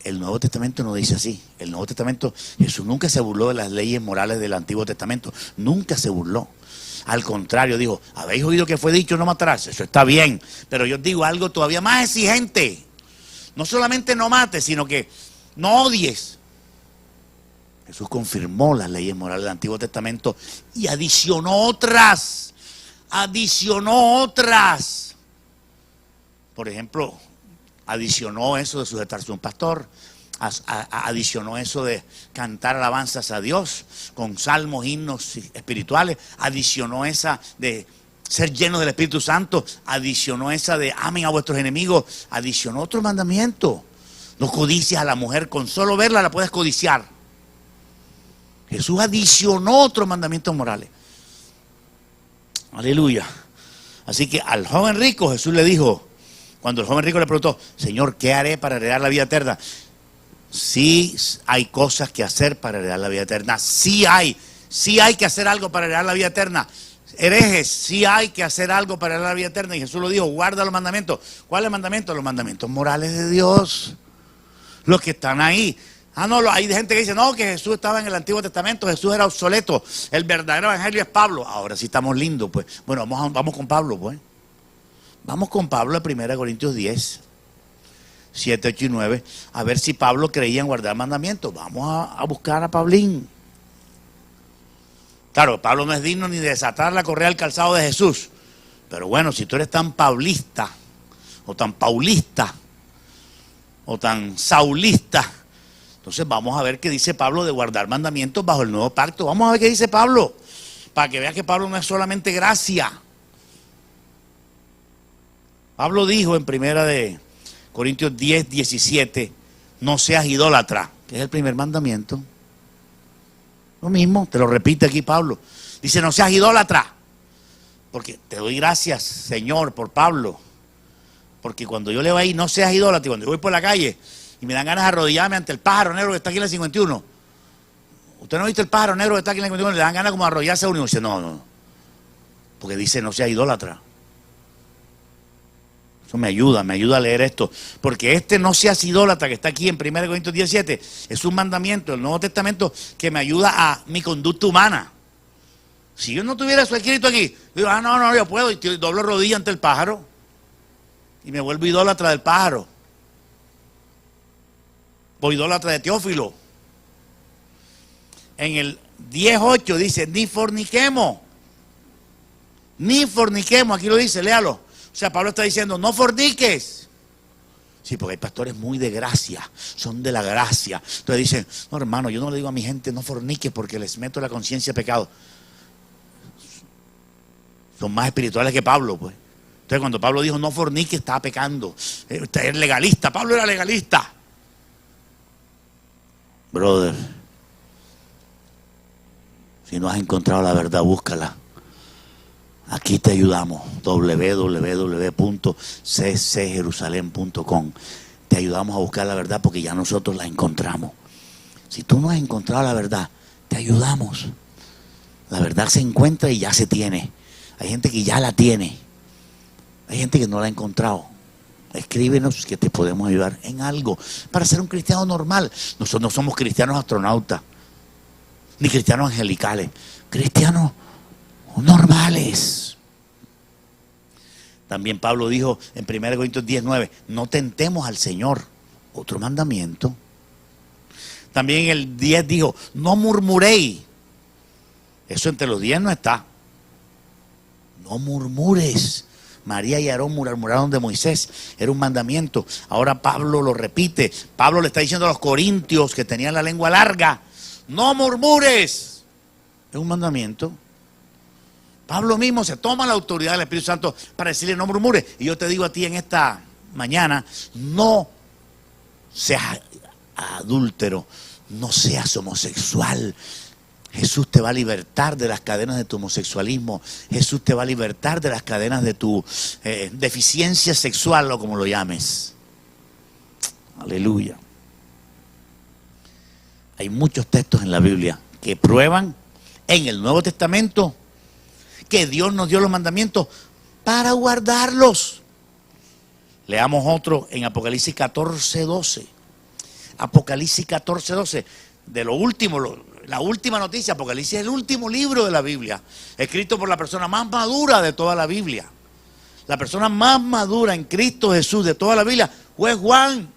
El Nuevo Testamento no dice así. El Nuevo Testamento, Jesús nunca se burló de las leyes morales del Antiguo Testamento. Nunca se burló. Al contrario, dijo, ¿habéis oído que fue dicho no matarás? Eso está bien. Pero yo digo algo todavía más exigente. No solamente no mates, sino que no odies. Jesús confirmó las leyes morales del Antiguo Testamento y adicionó otras. Por ejemplo, adicionó eso de sujetarse a un pastor. Adicionó eso de cantar alabanzas a Dios con salmos, himnos espirituales. Adicionó esa de ser llenos del Espíritu Santo. Adicionó esa de amen a vuestros enemigos. Adicionó otro mandamiento. No codicias a la mujer, con solo verla la puedes codiciar. Jesús adicionó otros mandamientos morales. Aleluya. Así que al joven rico Jesús le dijo, cuando el joven rico le preguntó, Señor, ¿qué haré para heredar la vida eterna? Sí hay cosas que hacer para heredar la vida eterna. Sí hay que hacer algo para heredar la vida eterna. Herejes, sí hay que hacer algo para heredar la vida eterna. Y Jesús lo dijo, guarda los mandamientos. ¿Cuáles mandamientos? Los mandamientos morales de Dios. Los que están ahí. No, hay gente que dice, no, que Jesús estaba en el Antiguo Testamento, Jesús era obsoleto, el verdadero evangelio es Pablo. Ahora sí estamos lindos, pues. Bueno, vamos con Pablo, pues. Vamos con Pablo a 1 Corintios 10, 7, 8 y 9, a ver si Pablo creía en guardar mandamientos. Vamos a buscar a Pablín. Claro, Pablo no es digno ni de desatar la correa del calzado de Jesús. Pero bueno, si tú eres tan paulista, o tan paulista, o tan saulista, entonces vamos a ver qué dice Pablo de guardar mandamientos bajo el nuevo pacto. Vamos a ver qué dice Pablo, para que veas que Pablo no es solamente gracia. Pablo dijo en 1 Corintios 10, 17, no seas idólatra, que es el primer mandamiento. Lo mismo, te lo repite aquí Pablo. Dice, no seas idólatra, porque te doy gracias, Señor, por Pablo. Porque cuando yo leo ahí, no seas idólatra, y cuando yo voy por la calle y me dan ganas de arrodillarme ante el pájaro negro que está aquí en la 51. ¿Usted no ha visto el pájaro negro que está aquí en la 51? Le dan ganas como de arrodillarse a uno y dice, no. Porque dice, no seas idólatra. Eso me ayuda a leer esto. Porque no seas idólatra que está aquí en 1 Corintios 17 es un mandamiento del Nuevo Testamento que me ayuda a mi conducta humana. Si yo no tuviera eso escrito aquí, digo, no, yo puedo, y doblo rodilla ante el pájaro y me vuelvo idólatra del pájaro. O idólatra de Teófilo. En el 10:8 dice, ni forniquemos, aquí lo dice, léalo. O sea, Pablo está diciendo, no forniques. Sí, porque hay pastores muy de gracia, son de la gracia. Entonces dicen, no hermano, yo no le digo a mi gente no fornique porque les meto la conciencia de pecado. Son más espirituales que Pablo, pues. Entonces cuando Pablo dijo no fornique, estaba pecando. Usted es legalista. Pablo era legalista. Brother, si no has encontrado la verdad, búscala. Aquí te ayudamos. www.ccjerusalem.com. Te ayudamos a buscar la verdad porque ya nosotros la encontramos. Si tú no has encontrado la verdad, te ayudamos. La verdad se encuentra y ya se tiene. Hay gente que ya la tiene. Hay gente que no la ha encontrado. Escríbenos que te podemos ayudar en algo para ser un cristiano normal. Nosotros no somos cristianos astronautas, ni cristianos angelicales. Cristianos normales. También Pablo dijo en 1 Corintios 10:9, no tentemos al Señor. Otro mandamiento. También en el 10 dijo, no murmuréis. Eso entre los 10 no está. No murmures. María y Aarón murmuraron de Moisés. Era un mandamiento. Ahora Pablo lo repite. Pablo le está diciendo a los corintios que tenían la lengua larga, no murmures. Es un mandamiento. Pablo mismo se toma la autoridad del Espíritu Santo para decirle no murmures. Y yo te digo a ti en esta mañana, no seas adúltero, no seas homosexual. Jesús te va a libertar de las cadenas de tu homosexualismo. Jesús te va a libertar de las cadenas de tu deficiencia sexual o como lo llames. Aleluya. Hay muchos textos en la Biblia que prueban en el Nuevo Testamento que Dios nos dio los mandamientos para guardarlos. Leamos otro en Apocalipsis 14:12. Apocalipsis 14:12. De lo último, la última noticia. Apocalipsis es el último libro de la Biblia, escrito por la persona más madura de toda la Biblia. La persona más madura en Cristo Jesús de toda la Biblia fue Juan,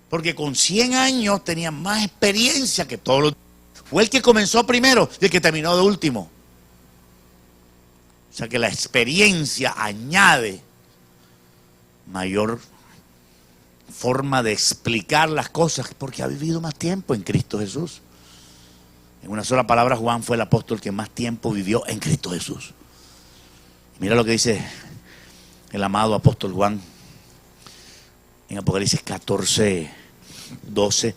porque con 100 años tenía más experiencia que todos los... Fue el que comenzó primero y el que terminó de último. O sea que la experiencia añade mayor forma de explicar las cosas porque ha vivido más tiempo en Cristo Jesús. En una sola palabra, Juan fue el apóstol que más tiempo vivió en Cristo Jesús. Mira lo que dice el amado apóstol Juan en Apocalipsis 14:12.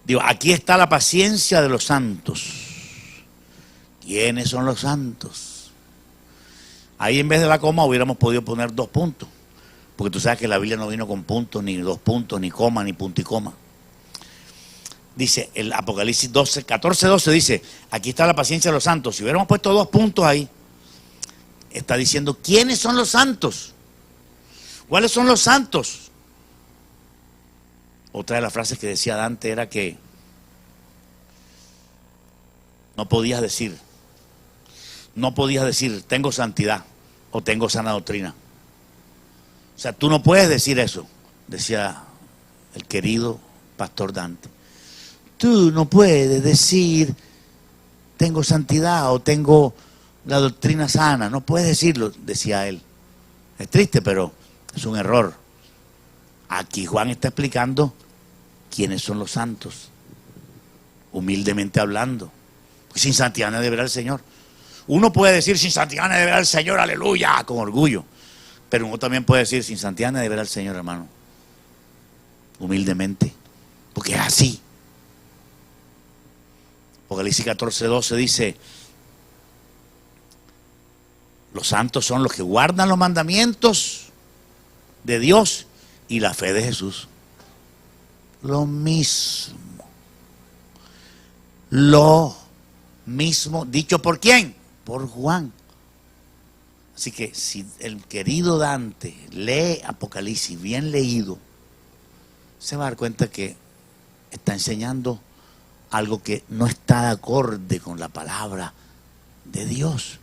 Digo, aquí está la paciencia de los santos. ¿Quiénes son los santos? Ahí en vez de la coma hubiéramos podido poner 2 puntos. Porque tú sabes que la Biblia no vino con puntos, ni 2 puntos, ni coma, ni punto y coma. Dice el Apocalipsis 14:12 dice, aquí está la paciencia de los santos. Si hubiéramos puesto 2 puntos ahí, está diciendo, ¿quiénes son los santos? ¿Cuáles son los santos? Otra de las frases que decía Dante era que no podías decir, tengo santidad o tengo sana doctrina. O sea, tú no puedes decir eso, decía el querido pastor Dante. Tú no puedes decir, tengo santidad o tengo la doctrina sana. No puedes decirlo, decía él. Es triste, pero es un error. Aquí Juan está explicando quiénes son los santos, humildemente hablando. Sin santidad nadie verá al Señor. Uno puede decir, sin santidad nadie verá al Señor, aleluya, con orgullo. Pero uno también puede decir, sin santidad nadie verá al Señor, hermano. Humildemente. Porque es así. Apocalipsis 14:12 dice, los santos son los que guardan los mandamientos de Dios y la fe de Jesús. Lo mismo. Lo mismo. ¿Dicho por quién? Por Juan. Así que si el querido Dante lee Apocalipsis bien leído, se va a dar cuenta que está enseñando algo que no está de acorde con la palabra de Dios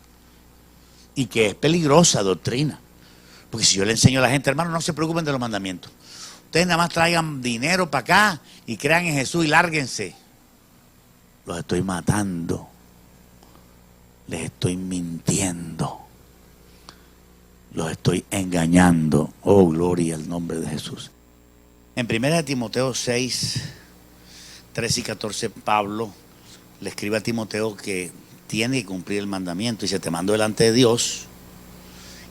y que es peligrosa doctrina. Porque si yo le enseño a la gente, hermano, no se preocupen de los mandamientos. Ustedes nada más traigan dinero para acá y crean en Jesús y lárguense. Los estoy matando. Les estoy mintiendo. Los estoy engañando. Oh, gloria al nombre de Jesús. En 1 Timoteo 6, 13 y 14, Pablo le escribe a Timoteo que tiene que cumplir el mandamiento. Dice, te mando delante de Dios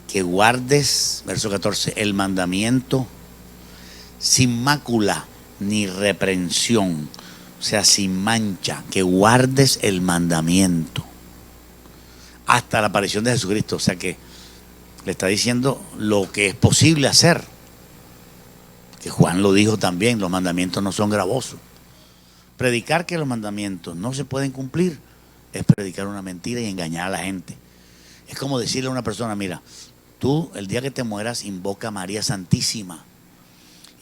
que guardes, verso 14, el mandamiento sin mácula ni reprensión, o sea, sin mancha, que guardes el mandamiento hasta la aparición de Jesucristo. O sea que le está diciendo lo que es posible hacer, que Juan lo dijo también, los mandamientos no son gravosos. Predicar que los mandamientos no se pueden cumplir es predicar una mentira y engañar a la gente. Es como decirle a una persona, mira, tú el día que te mueras invoca a María Santísima,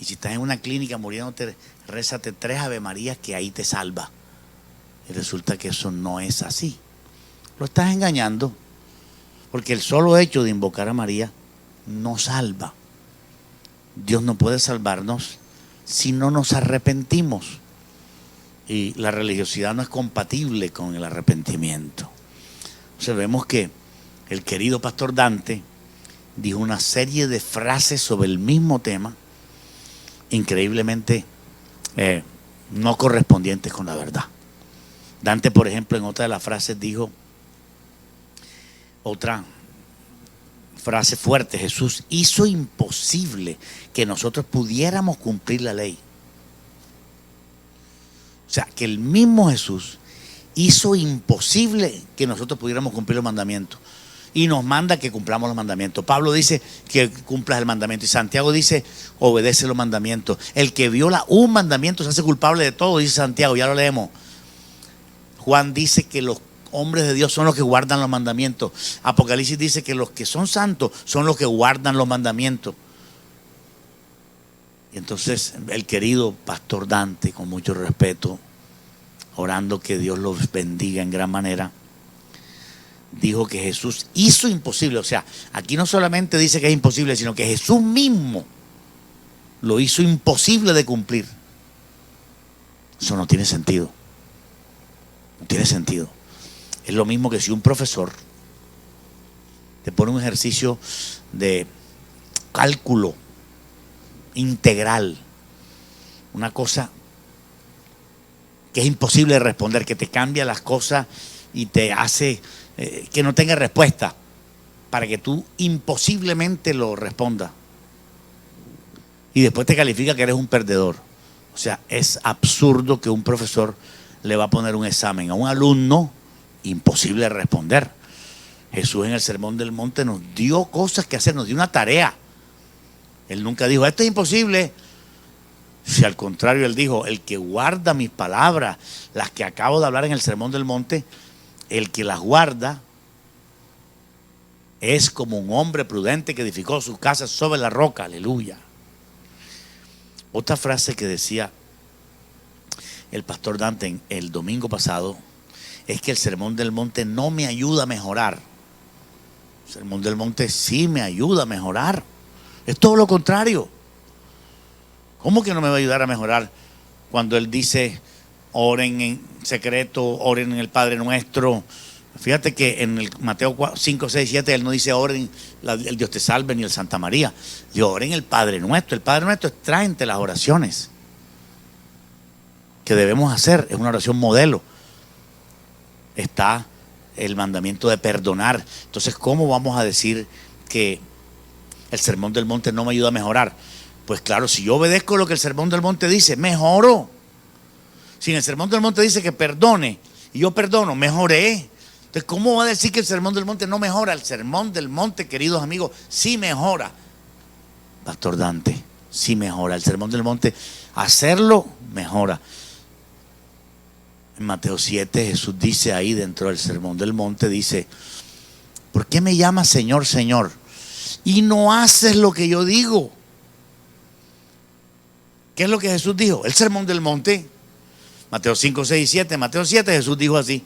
y si estás en una clínica muriéndote, rézate 3 Ave Marías que ahí te salva. Y resulta que eso no es así. Lo estás engañando, porque el solo hecho de invocar a María no salva. Dios no puede salvarnos si no nos arrepentimos, y la religiosidad no es compatible con el arrepentimiento. O sea, vemos que el querido pastor Dante dijo una serie de frases sobre el mismo tema, increíblemente no correspondientes con la verdad. Dante, por ejemplo, en otra de las frases dijo otra frase fuerte: Jesús hizo imposible que nosotros pudiéramos cumplir la ley. O sea, que el mismo Jesús hizo imposible que nosotros pudiéramos cumplir los mandamientos, y nos manda que cumplamos los mandamientos. Pablo dice que cumplas el mandamiento, y Santiago dice obedece los mandamientos. El que viola un mandamiento se hace culpable de todo, dice Santiago, ya lo leemos. Juan dice que los hombres de Dios son los que guardan los mandamientos. Apocalipsis dice que los que son santos son los que guardan los mandamientos. Y entonces el querido pastor Dante, con mucho respeto, orando que Dios los bendiga en gran manera, dijo que Jesús hizo imposible. O sea, aquí no solamente dice que es imposible, sino que Jesús mismo lo hizo imposible de cumplir. Eso no tiene sentido. No tiene sentido. Es lo mismo que si un profesor te pone un ejercicio de cálculo integral, una cosa que es imposible de responder, que te cambia las cosas y te hace que no tenga respuesta, para que tú imposiblemente lo respondas, y después te califica que eres un perdedor. O sea, es absurdo que un profesor le va a poner un examen a un alumno imposible de responder. Jesús en el Sermón del Monte nos dio cosas que hacer, nos dio una tarea. Él nunca dijo, esto es imposible. Si al contrario, él dijo, el que guarda mis palabras, las que acabo de hablar en el Sermón del Monte, el que las guarda es como un hombre prudente que edificó su casa sobre la roca. Aleluya. Otra frase que decía el pastor Dante el domingo pasado es que el Sermón del Monte no me ayuda a mejorar. El Sermón del Monte sí me ayuda a mejorar. Es todo lo contrario. ¿Cómo que no me va a ayudar a mejorar cuando él dice oren en secreto, oren en el Padre Nuestro? Fíjate que en el Mateo 5, 6, 7 él no dice oren el Dios te salve ni el Santa María. Dice oren el Padre Nuestro. El Padre Nuestro está entre las oraciones que debemos hacer. Es una oración modelo. Está el mandamiento de perdonar. Entonces, ¿cómo vamos a decir que el Sermón del Monte no me ayuda a mejorar? Pues claro, si yo obedezco lo que el Sermón del Monte dice, mejoro. Si en el Sermón del Monte dice que perdone y yo perdono, mejoré. Entonces, ¿cómo va a decir que el Sermón del Monte no mejora? El Sermón del Monte, queridos amigos, sí mejora. Pastor Dante, sí mejora. El Sermón del Monte, hacerlo mejora. En Mateo 7 Jesús dice ahí dentro del Sermón del Monte, dice, ¿por qué me llamas Señor, Señor? Y no haces lo que yo digo. ¿Qué es lo que Jesús dijo? El Sermón del Monte. Mateo 5, 6 y 7. Mateo 7 Jesús dijo así: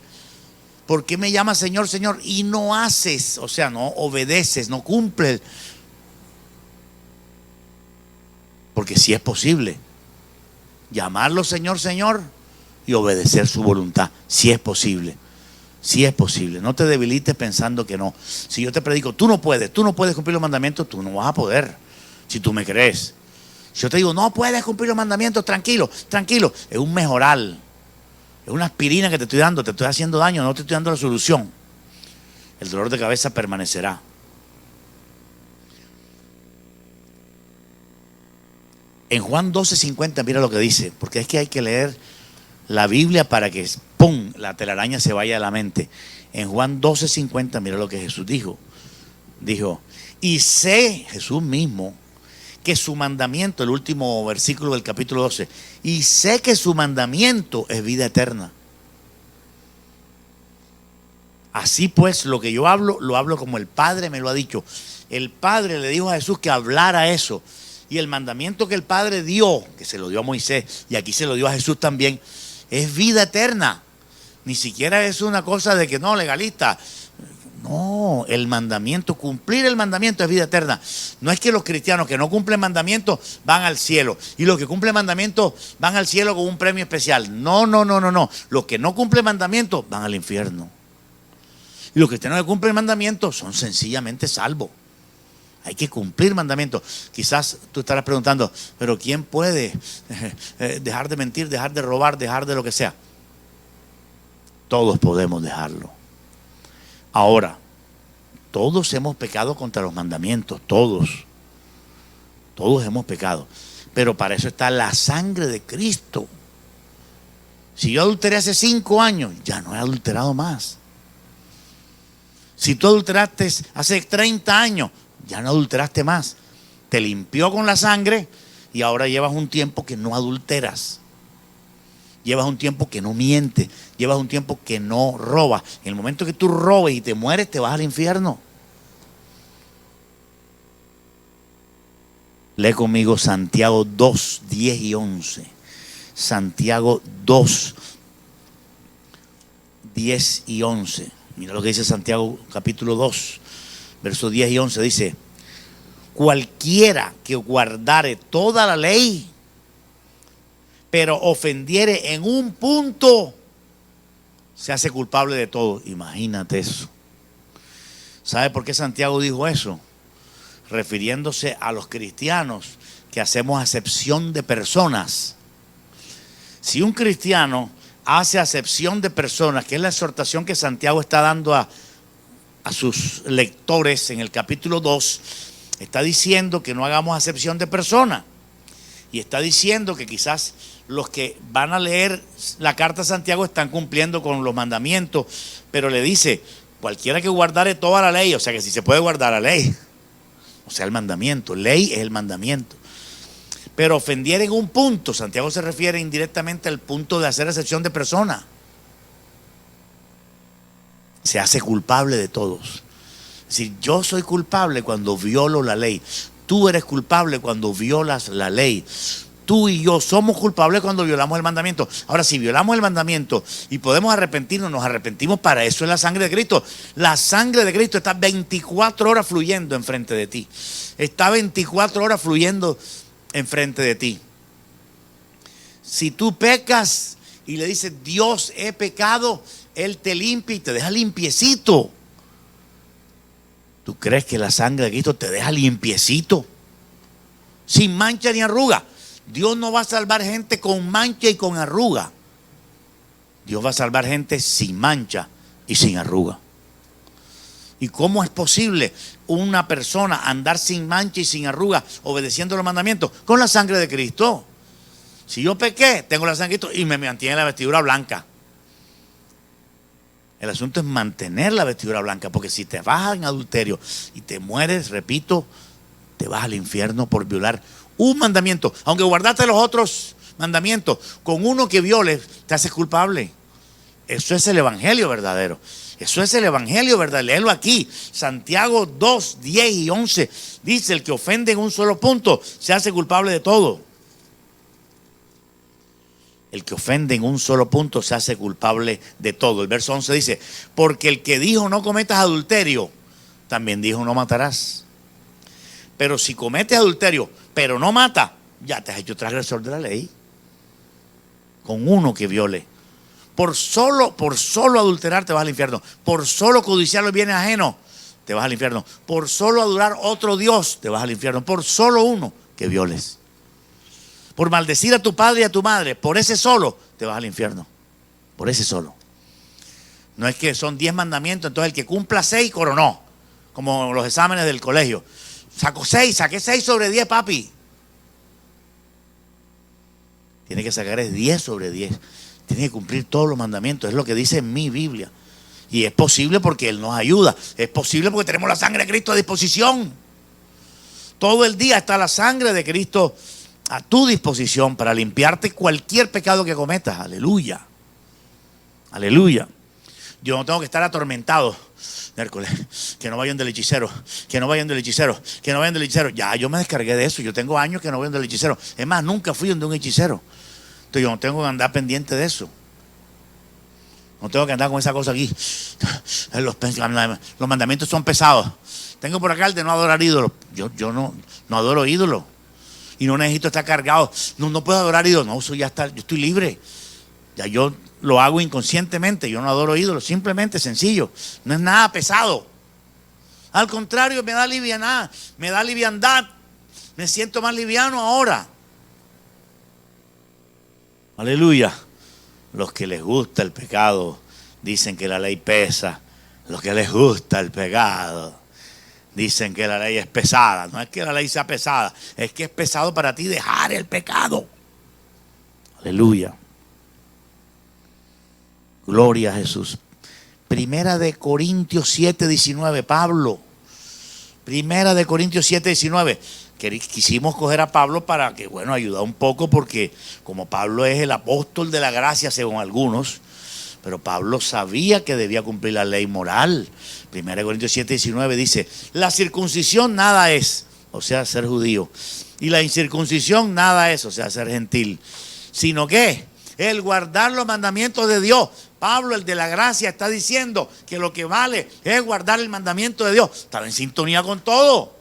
¿por qué me llamas Señor, Señor? Y no haces, o sea, no obedeces, no cumples. Porque sí es posible llamarlo Señor, Señor y obedecer su voluntad. Sí es posible. Sí es posible. No te debilites pensando que no. Si yo te predico, tú no puedes cumplir los mandamientos, tú no vas a poder, si tú me crees. Si yo te digo, no puedes cumplir los mandamientos, tranquilo, tranquilo, es un mejorar. Es una aspirina que te estoy dando, te estoy haciendo daño, no te estoy dando la solución. El dolor de cabeza permanecerá. En Juan 12:50, mira lo que dice, porque es que hay que leer la Biblia para que, ¡pum!, la telaraña se vaya a la mente. En Juan 12:50, mira lo que Jesús dijo. Dijo, y sé, Jesús mismo, que su mandamiento, el último versículo del capítulo 12, y sé que su mandamiento es vida eterna. Así pues, lo que yo hablo, lo hablo como el Padre me lo ha dicho. El Padre le dijo a Jesús que hablara eso. Y el mandamiento que el Padre dio, que se lo dio a Moisés, y aquí se lo dio a Jesús también, es vida eterna. Ni siquiera es una cosa de que no, legalista. No, el mandamiento, cumplir el mandamiento es vida eterna. No es que los cristianos que no cumplen mandamientos van al cielo y los que cumplen mandamientos van al cielo con un premio especial. No. Los que no cumplen mandamientos van al infierno. Y los cristianos que cumplen mandamientos son sencillamente salvos. Hay que cumplir mandamientos. Quizás tú estarás preguntando, pero ¿quién puede dejar de mentir, dejar de robar, dejar de lo que sea? Todos podemos dejarlo. Ahora, todos hemos pecado contra los mandamientos, todos hemos pecado, pero para eso está la sangre de Cristo. Si yo adulteré hace 5 años, ya no he adulterado más. Si tú adulteraste hace 30 años, ya no adulteraste más. Te limpió con la sangre y ahora llevas un tiempo que no adulteras. Llevas un tiempo que no mientes, llevas un tiempo que no robas. En el momento que tú robes y te mueres, te vas al infierno. Lee conmigo Santiago 2, 10 y 11. Santiago 2, 10 y 11. Mira lo que dice Santiago capítulo 2, versos 10 y 11. Dice, cualquiera que guardare toda la ley, pero ofendiere en un punto, se hace culpable de todo. Imagínate eso. ¿Sabe por qué Santiago dijo eso? Refiriéndose a los cristianos que hacemos acepción de personas. Si un cristiano hace acepción de personas, que es la exhortación que Santiago está dando a sus lectores en el capítulo 2, está diciendo que no hagamos acepción de personas. Y está diciendo que quizás los que van a leer la carta de Santiago están cumpliendo con los mandamientos, pero le dice, cualquiera que guardare toda la ley, o sea que si se puede guardar la ley, o sea el mandamiento, ley es el mandamiento, pero ofendiera en un punto, Santiago se refiere indirectamente al punto de hacer excepción de personas, se hace culpable de todos. Es decir, yo soy culpable cuando violo la ley. Tú eres culpable cuando violas la ley. Tú y yo somos culpables cuando violamos el mandamiento. Ahora, si violamos el mandamiento y podemos arrepentirnos, nos arrepentimos. Para eso es la sangre de Cristo. La sangre de Cristo está 24 horas fluyendo enfrente de ti. Está 24 horas fluyendo enfrente de ti. Si tú pecas y le dices, Dios, he pecado, Él te limpia y te deja limpiecito. ¿Tú crees que la sangre de Cristo te deja limpiecito? Sin mancha ni arruga. Dios no va a salvar gente con mancha y con arruga. Dios va a salvar gente sin mancha y sin arruga. ¿Y cómo es posible una persona andar sin mancha y sin arruga obedeciendo los mandamientos? Con la sangre de Cristo. Si yo pequé, tengo la sangre de Cristo y me mantiene la vestidura blanca. El asunto es mantener la vestidura blanca, porque si te vas en adulterio y te mueres, repito, te vas al infierno por violar un mandamiento. Aunque guardaste los otros mandamientos, con uno que violes te haces culpable. Eso es el evangelio verdadero. Eso es el evangelio verdadero. Léelo aquí. Santiago 2, 10 y 11 dice, el que ofende en un solo punto se hace culpable de todo. El que ofende en un solo punto se hace culpable de todo. El verso 11 dice, porque el que dijo no cometas adulterio, también dijo no matarás. Pero si cometes adulterio, pero no mata, ya te has hecho transgresor de la ley. Con uno que viole. Por solo adulterar te vas al infierno. Por solo codiciar los bienes ajenos, te vas al infierno. Por solo adorar otro Dios, te vas al infierno. Por solo uno que violes. Por maldecir a tu padre y a tu madre, por ese solo te vas al infierno. por ese solo. No es que son 10 mandamientos, entonces el que cumpla 6 coronó, como los exámenes del colegio. Saqué 6 sobre 10, papi. Tiene que sacar 10 sobre 10. Tiene que cumplir todos los mandamientos, es lo que dice mi Biblia. Y es posible porque Él nos ayuda. Es posible porque tenemos la sangre de Cristo a disposición. Todo el día está la sangre de Cristo a tu disposición para limpiarte cualquier pecado que cometas. Aleluya. Aleluya. Yo no tengo que estar atormentado. Miércoles, que no vayan del hechicero, que no vayan del hechicero, que no vayan del hechicero. Ya, yo me descargué de eso. Yo tengo años que no voy del hechicero. Es más, nunca fui donde un hechicero. Entonces yo no tengo que andar pendiente de eso. No tengo que andar con esa cosa aquí. Los mandamientos son pesados. Tengo por acá el de no adorar ídolos. Yo no adoro ídolos. Y no necesito estar cargado. No puedo adorar ídolos. No, eso ya está, yo estoy libre. Ya yo lo hago inconscientemente. Yo no adoro ídolos. Simplemente sencillo. No es nada pesado. Al contrario, me da liviandad. Me da liviandad. Me siento más liviano ahora. Aleluya. Los que les gusta el pecado dicen que la ley pesa. Los que les gusta el pecado dicen que la ley es pesada. No es que la ley sea pesada, es que es pesado para ti dejar el pecado. Aleluya. Gloria a Jesús. Primera de Corintios 7:19, Pablo. Primera de Corintios 7:19. Quisimos coger a Pablo para que, bueno, ayudar un poco, porque como Pablo es el apóstol de la gracia según algunos, pero Pablo sabía que debía cumplir la ley moral. 1 Corintios 7:19 dice: la circuncisión nada es, o sea, ser judío, y la incircuncisión nada es, o sea, ser gentil, sino que el guardar los mandamientos de Dios. Pablo, el de la gracia, está diciendo que lo que vale es guardar el mandamiento de Dios. Estaba en sintonía con todo.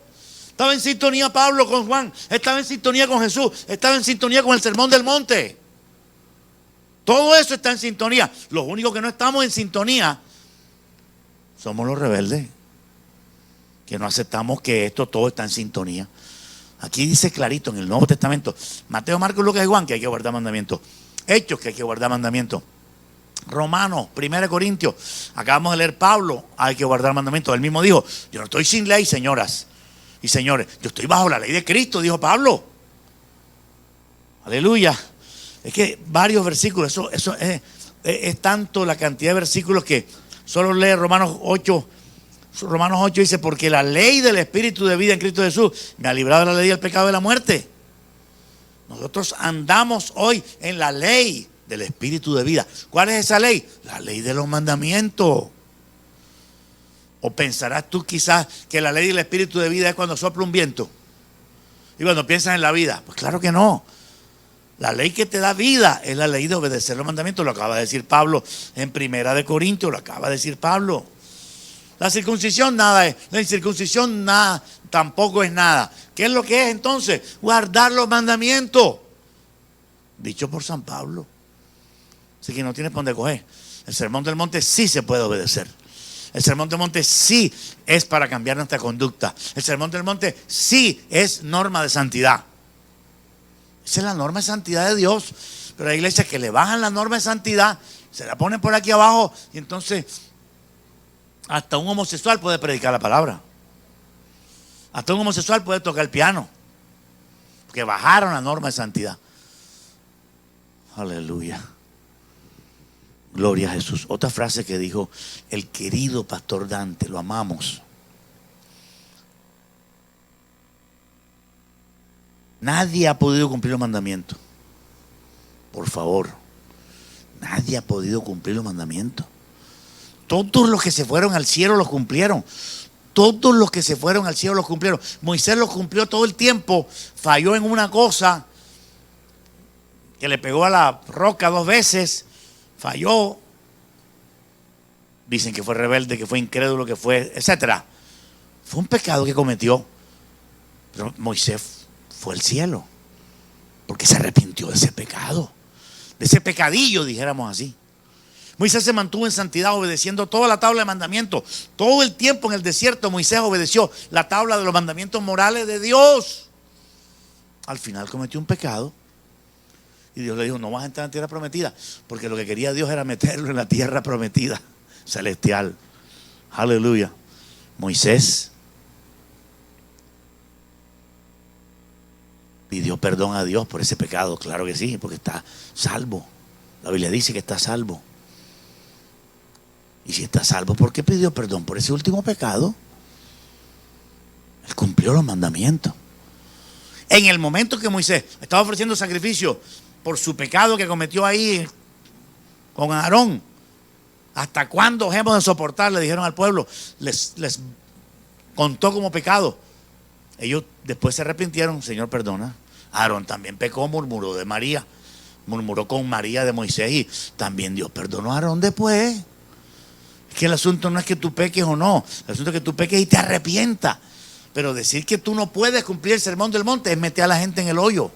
Estaba en sintonía Pablo con Juan, estaba en sintonía con Jesús, estaba en sintonía con el Sermón del Monte. Todo eso está en sintonía. Los únicos que no estamos en sintonía somos los rebeldes, que no aceptamos que esto todo está en sintonía. Aquí dice clarito en el Nuevo Testamento, Mateo, Marcos, Lucas y Juan, que hay que guardar mandamientos. Hechos, que hay que guardar mandamientos. Romanos, 1 Corintios, acabamos de leer Pablo, hay que guardar mandamientos. Él mismo dijo: yo no estoy sin ley, señoras y señores, yo estoy bajo la ley de Cristo, dijo Pablo. Aleluya. Es que varios versículos, eso es tanto la cantidad de versículos que solo lee Romanos 8. Romanos 8 dice: porque la ley del Espíritu de vida en Cristo Jesús me ha librado de la ley del pecado y de la muerte. Nosotros andamos hoy en la ley del Espíritu de vida. ¿Cuál es esa ley? La ley de los mandamientos. ¿O pensarás tú quizás que la ley del Espíritu de vida es cuando sopla un viento y cuando piensas en la vida? Pues claro que no. La ley que te da vida es la ley de obedecer los mandamientos. Lo acaba de decir Pablo en 1 Corintios, lo acaba de decir Pablo. La circuncisión nada es, la incircuncisión nada, tampoco es nada. ¿Qué es lo que es entonces? Guardar los mandamientos, dicho por San Pablo. Así que no tienes por dónde coger. El Sermón del Monte sí se puede obedecer. El Sermón del Monte sí es para cambiar nuestra conducta. El Sermón del Monte sí es norma de santidad. Esa es la norma de santidad de Dios. Pero hay iglesias que le bajan la norma de santidad, se la ponen por aquí abajo, y entonces hasta un homosexual puede predicar la palabra. Hasta un homosexual puede tocar el piano, porque bajaron la norma de santidad. Aleluya. Gloria a Jesús. Otra frase que dijo el querido pastor Dante, lo amamos: nadie ha podido cumplir los mandamientos. Por favor, nadie ha podido cumplir los mandamientos. Todos los que se fueron al cielo los cumplieron. Todos los que se fueron al cielo los cumplieron. Moisés los cumplió todo el tiempo. Falló en una cosa, que le pegó a la roca 2 veces. Falló. Dicen que fue rebelde, que fue incrédulo, que fue, etcétera. Fue un pecado que cometió. Pero Moisés fue al cielo porque se arrepintió de ese pecado, de ese pecadillo, dijéramos así. Moisés se mantuvo en santidad obedeciendo toda la tabla de mandamientos. Todo el tiempo en el desierto Moisés obedeció la tabla de los mandamientos morales de Dios. Al final cometió un pecado Y Dios le dijo, no vas a entrar en tierra prometida, porque lo que quería Dios era meterlo en la tierra prometida celestial. Aleluya. Moisés pidió perdón a Dios por ese pecado, claro que sí, porque está salvo. La Biblia dice que está salvo. Y si está salvo, ¿por qué pidió perdón? Por ese último pecado. Él cumplió los mandamientos. En el momento que Moisés estaba ofreciendo sacrificio por su pecado que cometió ahí con Aarón, ¿hasta cuándo hemos de soportar? Le dijeron al pueblo, les contó como pecado. Ellos después se arrepintieron, Señor perdona. Aarón también pecó, murmuró de María, murmuró con María de Moisés y también Dios perdonó a Aarón después. Es que el asunto no es que tú peques o no, el asunto es que tú peques y te arrepientas. Pero decir que tú no puedes cumplir el sermón del monte es meter a la gente en el hoyo.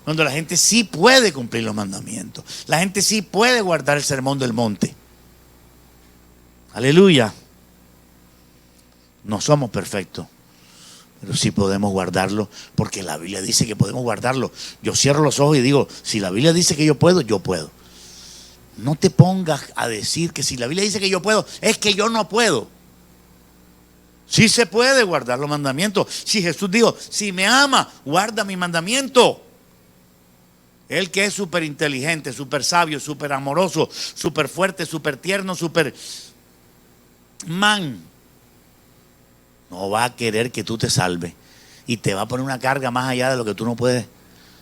Cuando la gente sí puede cumplir los mandamientos, la gente sí puede guardar el sermón del monte. Aleluya. No somos perfectos, pero sí podemos guardarlo, porque la Biblia dice que podemos guardarlo. Yo cierro los ojos y digo, si la Biblia dice que yo puedo, yo puedo. No te pongas a decir que si la Biblia dice que yo puedo, es que yo no puedo. Sí se puede guardar los mandamientos. Si Jesús dijo, si me ama, guarda mi mandamiento. Él que es súper inteligente, súper sabio, súper amoroso, súper fuerte, súper tierno, súper man, no va a querer que tú te salves y te va a poner una carga más allá de lo que tú no puedes.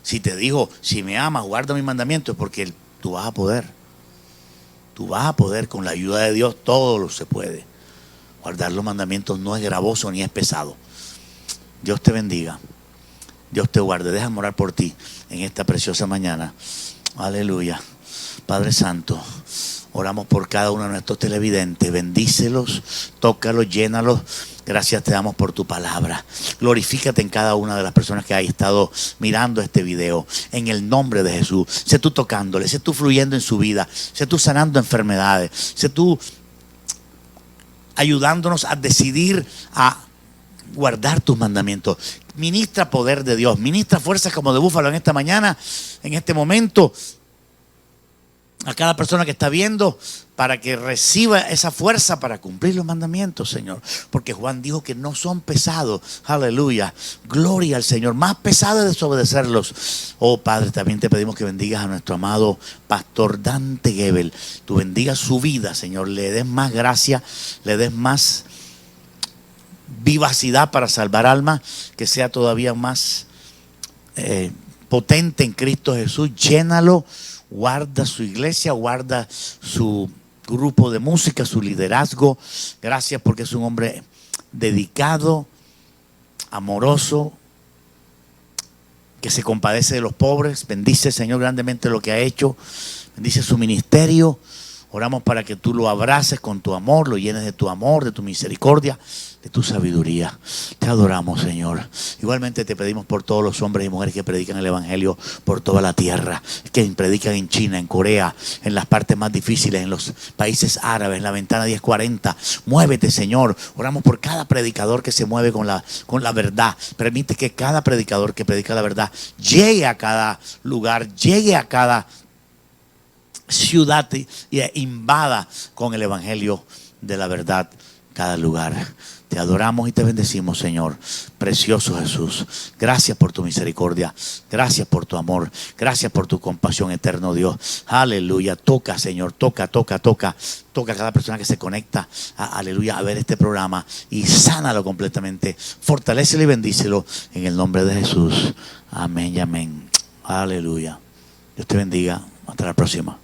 Si te dijo, si me amas, guarda mis mandamientos, es porque tú vas a poder. Tú vas a poder, con la ayuda de Dios, todo lo se puede. Guardar los mandamientos no es gravoso ni es pesado. Dios te bendiga. Dios te guarde. Déjame orar por ti en esta preciosa mañana. Aleluya. Padre Santo, oramos por cada uno de nuestros televidentes. Bendícelos, tócalos, llénalos. Gracias te damos por tu palabra. Glorifícate en cada una de las personas que hay estado mirando este video. En el nombre de Jesús. Sé tú tocándole, sé tú fluyendo en su vida. Sé tú sanando enfermedades. Sé tú ayudándonos a decidir a guardar tus mandamientos. Ministra poder de Dios, ministra fuerzas como de búfalo en esta mañana, en este momento, a cada persona que está viendo, para que reciba esa fuerza para cumplir los mandamientos, Señor. Porque Juan dijo que no son pesados. Aleluya. Gloria al Señor. Más pesado es desobedecerlos. Oh Padre, también te pedimos que bendigas a nuestro amado pastor Dante Gebel. Tú bendigas su vida, Señor. Le des más gracia, le des más vivacidad para salvar almas, que sea todavía más potente en Cristo Jesús. Llénalo, guarda su iglesia, guarda su grupo de música, su liderazgo. Gracias porque es un hombre dedicado, amoroso, que se compadece de los pobres. Bendice, Señor, grandemente lo que ha hecho. Bendice su ministerio. Oramos para que tú lo abraces con tu amor, lo llenes de tu amor, de tu misericordia, de tu sabiduría. Te adoramos, Señor. Igualmente te pedimos por todos los hombres y mujeres que predican el evangelio por toda la tierra, que predican en China, en Corea, en las partes más difíciles, en los países árabes, en la ventana 1040. Muévete, Señor. Oramos por cada predicador que se mueve con la verdad. Permite que cada predicador que predica la verdad llegue a cada lugar, llegue a cada ciudad y invada con el evangelio de la verdad cada lugar. Te adoramos y te bendecimos, Señor. Precioso Jesús. Gracias por tu misericordia. Gracias por tu amor. Gracias por tu compasión, eterno Dios. Aleluya. Toca, Señor. Toca. Toca a cada persona que se conecta, aleluya, a ver este programa y sánalo completamente. Fortalécelo y bendícelo en el nombre de Jesús. Amén y amén. Aleluya. Dios te bendiga. Hasta la próxima.